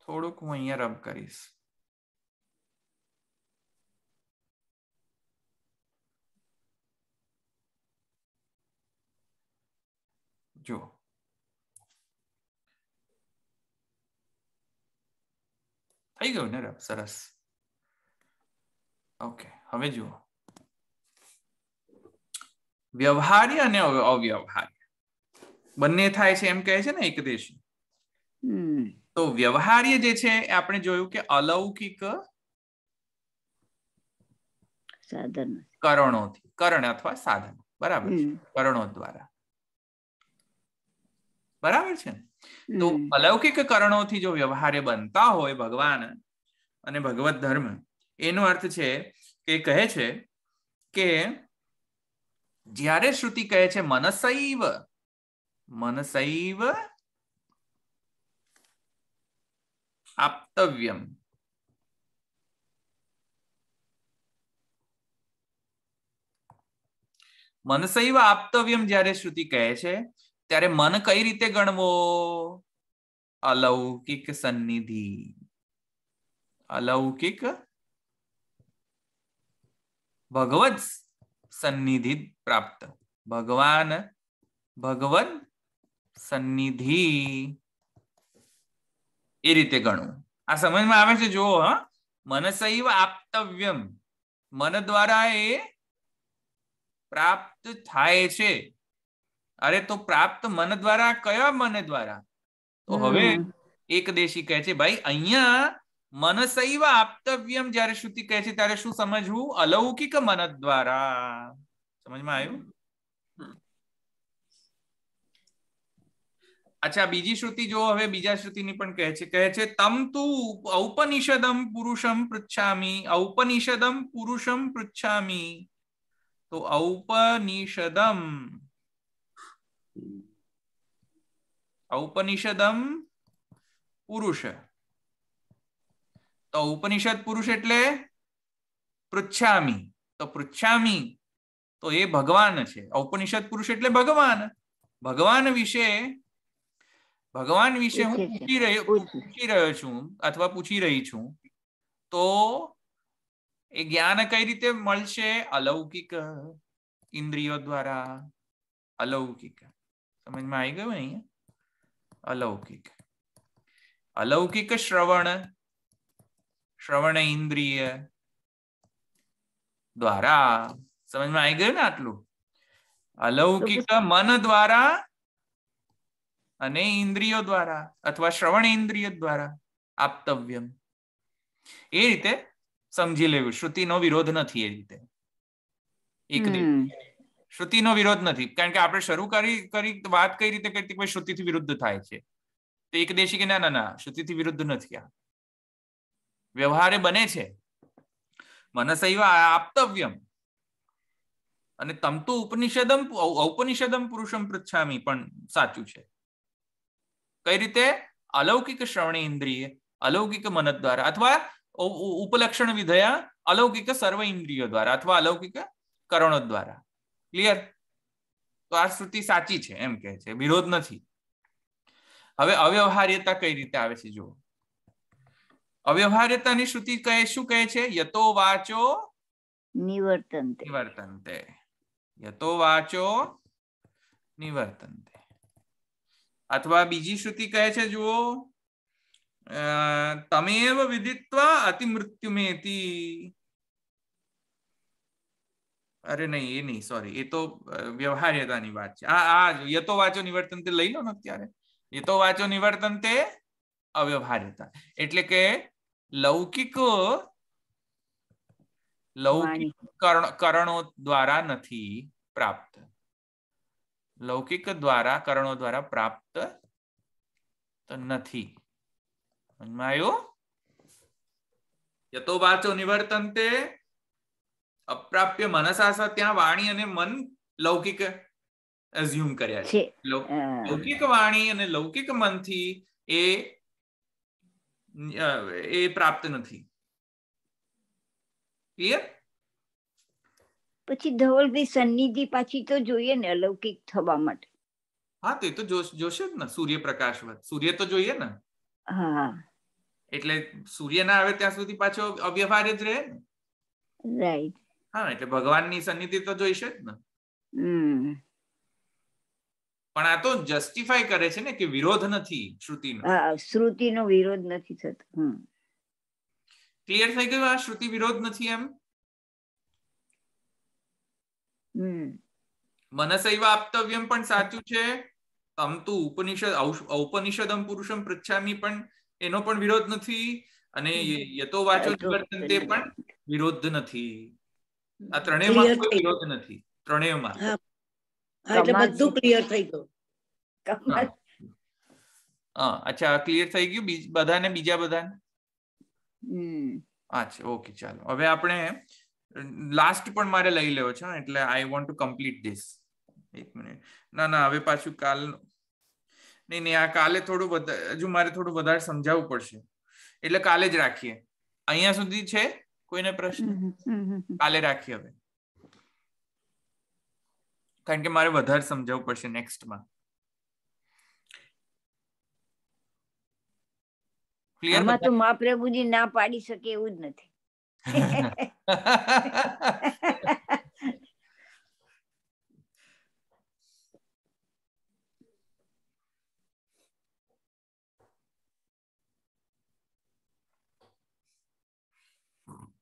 થોડુંક હું અહીંયા રબ કરીશ. જો થઈ ગયું ને રબ? સરસ. ઓકે, હવે જુઓ વ્યવહાર્ય અને અવ્યવહાર્ય બંને થાય છે એમ કહે છે ને એકદેશી. તો વ્યવહાર્ય જે છે આપણે જોયું કે અલૌકિક સાધન કરણોથી, કરણ અથવા સાધન, બરાબર છે, કરણો દ્વારા, બરાબર છે ને. તો અલૌકિક કરણોથી જો વ્યવહાર્ય બનતા હોય ભગવાન અને ભગવત ધર્મ, એનો અર્થ છે કે કહે છે કે જ્યારે શ્રુતિ કહે છે મનસૈવ આપ્તવ્યમ. મનસૈવ આપ્તવ્યમ જ્યારે શ્રુતિ કહે છે ત્યારે મન કઈ રીતે ગણવો? અલૌકિક સન્નિધિ. અલૌકિક ભગવત સન્નિધિ પ્રાપ્ત. ભગવદ સન્નિધિ એ રીતે ગણવું. આ સમજમાં આવે છે? જુઓ, હા, મનસૈવ આપ્તવ્યમ, મન દ્વારા એ પ્રાપ્ત થાય છે. અરે તો પ્રાપ્ત મન દ્વારા, કયા મન દ્વારા? તો હવે એકદેશી કહે છે ભાઈ અહીંયા મનસૈવ આપ્તવ્યમ જ્યારે શ્રુતિ કહે છે ત્યારે શું સમજવું? અલૌકિક મન દ્વારા. સમજમાં આવ્યું? અચ્છા, બીજી શ્રુતિ જો, હવે બીજા શ્રુતિની પણ કહે છે તમ તુ ઔપનિષદમ પુરુષમ પૃચ્છામિ. ઔપનિષદમ પુરુષમ પૃચ્છામિ. તો ઔપનિષદમ પુરુષ. તો ઉપનિષદ પુરુષ એટલે પૃચ્છામિ. તો પૃચ્છામિ તો એ ભગવાન છે. ઔપનિષદ પુરુષ એટલે ભગવાન. ભગવાન વિશે હું પૂછી રહ્યો છું અથવા પૂછી રહી છું. તો એ જ્ઞાન કઈ રીતે મળશે? અલૌકિક ઇન્દ્રિયો દ્વારા. અલૌકિક. સમજમાં આવી ગયું અહીંયા? અલૌકિક. અલૌકિક શ્રવણ ઇન્દ્રિય દ્વારા. સમજમાં આવી ગયું ને આટલું? અલૌકિક મન દ્વારા અને ઇન્દ્રિયો દ્વારા અથવા શ્રવણ ઇન્દ્રિય દ્વારા આપ્તવ્યમ. એ રીતે સમજી લેવું. શ્રુતિનો વિરોધ નથી. એ રીતે શ્રુતિનો વિરોધ નથી. કારણ કે આપણે શરૂ કરી વાત કઈ રીતે કરતી કોઈ શ્રુતિથી વિરુદ્ધ થાય છે. તો એકદેશી કે ના, શ્રુતિથી વિરુદ્ધ નથી. આ વ્યવહારે બને છે. મનસૈવ આપ્તવ્યમ અને તમ તુ ઔપનિષદમ પુરુષમ પૃચ્છામિ પણ સાચું છે. કઈ રીતે? અલૌકિક શ્રવણ ઇન્દ્રિય, અલૌકિક મન દ્વારા અથવા ઉપલક્ષણ વિધયા અલૌકિક સર્વ ઇન્દ્રિયો દ્વારા અથવા અલૌકિક કરણો દ્વારા. ક્લિયર? તો આ શ્રુતિ સાચી છે એમ કહે છે, વિરોધ નથી. હવે અવ્યવહાર્યતા કઈ રીતે આવે છે જુઓ. અવ્યવહાર્યતાની શ્રુતિ શું કહે છે? યતો વાચો નિવર્તન્તે. યતો વાચો નિવર્તન્તે. અથવા બીજી શ્રુતિ કહે છે જુઓ, તમેવ વિદિત્વા અતિમૃત્યુમેતિ. અરે નહીં, એ નહીં, સોરી, એ તો વ્યવહાર્યતાની વાત છે. આ યતો વાચો નિવર્તન્તે લઈ લો ને અત્યારે. યતો વાચો નિવર્તન્તે અવ્યવહાર્યતા એટલે કે લૌકિક કરણો દ્વારા નથી પ્રાપ્ત. લૌકિક દ્વારા કરણો દ્વારા પ્રાપ્ત નથી. સમજાયું? યતો વાચો નિવર્તન્તે અપ્રાપ્ય મનસા. ત્યાં વાણી અને મન લૌકિક એઝ્યુમ કર્યા છે. લૌકિક વાણી અને લૌકિક મનથી એ પ્રાપ્ત નથી. ક્લિયર? પછી ધવલભાઈ સન્નિધિ પાછી તો જોઈએ ને અલૌકિક થવા માટે. હા, તો એ તો જોશે જ ને. સૂર્યપ્રકાશવત સૂર્ય તો જોઈએ ને. હા, એટલે સૂર્ય ના આવે ત્યાં સુધી પાછો અવ્યવહાર્ય જ રહે ને. રાઈટ. હા, એટલે ભગવાનની સન્નિધિ તો જોઈશે જ ને. પણ આ તો જસ્ટિફાય કરે છે ને કે વિરોધ નથી શ્રુતિનો. શ્રુતિનો વિરોધ નથી થતો. ક્લિયર થઈ ગયું? આ શ્રુતિ વિરોધ નથી એમ. મનસૈવ આપ્તવ્યમ પણ સાચું છે. તમ તુ ઔપનિષદમ પુરુષમ પૃચ્છામિ પણ એનો પણ વિરોધ નથી. અને યતો વાચો નિવર્તન્તે પણ વિરોધ નથી. આ ત્રણેયમાં કોઈ વિરોધ નથી. ત્રણેયમાં એટલે બધું ક્લિયર થઈ ગયું. અચ્છા, ક્લિયર થઈ ગયું બધાને? બીજા બધાને? અચ્છા, ઓકે, ચાલો. હવે આપણે લાસ્ટ પણ મારે લઈ લેવો છે એટલે I want to complete this. એક મિનિટ. ના, હવે પાછું કાલ નહીં, આ કાલે થોડું હજુ મારે થોડું વધારે સમજાવવું પડશે. એટલે કાલે જ રાખીએ. અહીંયા સુધી છે કોઈને પ્રશ્ન? કાલે રાખીએ હવે, કારણ કે મારે વધારે સમજાવવું પડશે નેક્સ્ટમાં. ક્લિયર? આમાં તો મહાપ્રભુજી ના પાડી શકે એવું જ નથી.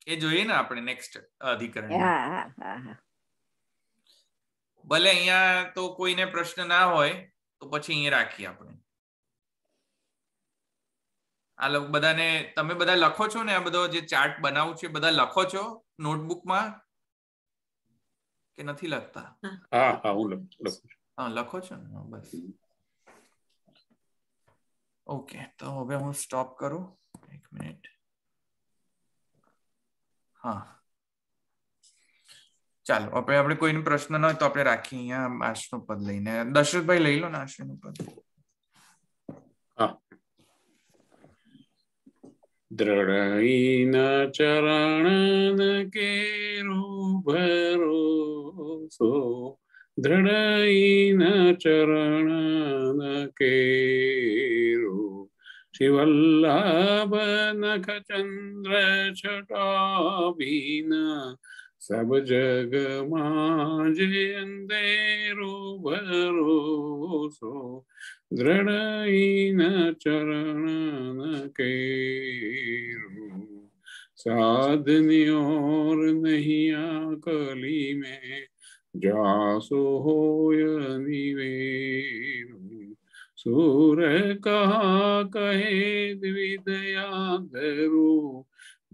એ જોઈએ ને આપણે નેક્સ્ટ અધિકરણ. હા. ભલે અહીંયા તો કોઈને પ્રશ્ન ના હોય તો પછી અહીંયા રાખીએ આપણે. આ લોકો બધાને તમે બધા લખો છો ને, આ બધો જે ચાર્ટ બનાવું છે બધા લખો છો નોટબુકમાં કે નથી લખતા? હા હું લખું છું. હા લખો છો ને, બસ. ઓકે, તો હવે હું સ્ટોપ કરું, 1 મિનિટ. હા ચાલો, આપણે કોઈને પ્રશ્ન ન હોય તો આપણે રાખીએ અહીંયા આશ્રમ પદ લઈને. દશરથભાઈ લઈ લો ને આશ્રમ પદ. દ્રઢઈન ચરણ કેરો ભરોસો, દ્રઢઈન ચરણ કેરો, શિવલ્લભ નખ ચંદ્ર છટાભીન, સબ જગ માજે અંધેરો ભરોસો, દ્રઢઈન ચરણ કેરો, साधनी और नहीं आकली में जासो होय निवेदु, सूर कहा कहे द्विदया धरू,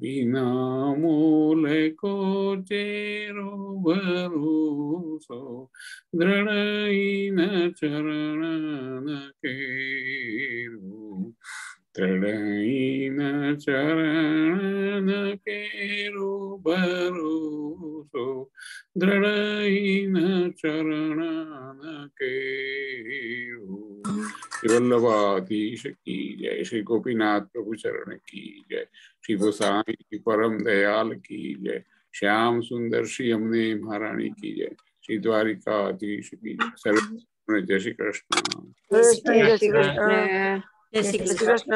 बिना मोल को चेरो भरोसो, दृढ़ चरण केरो, दृढ़ चरण केरो भरोसो, दृढ़ चरण केरो। वल्लभाधीश की जय, श्री गोपीनाथ प्रभु चरण की जय, श्री गोसाई परम दयाल की जय, श्याम सुंदर श्री यमुने महारानी की जय, श्री द्वारिकाधीश की जय। सर्व जय श्री कृष्ण। જય શ્રી કૃષ્ણ.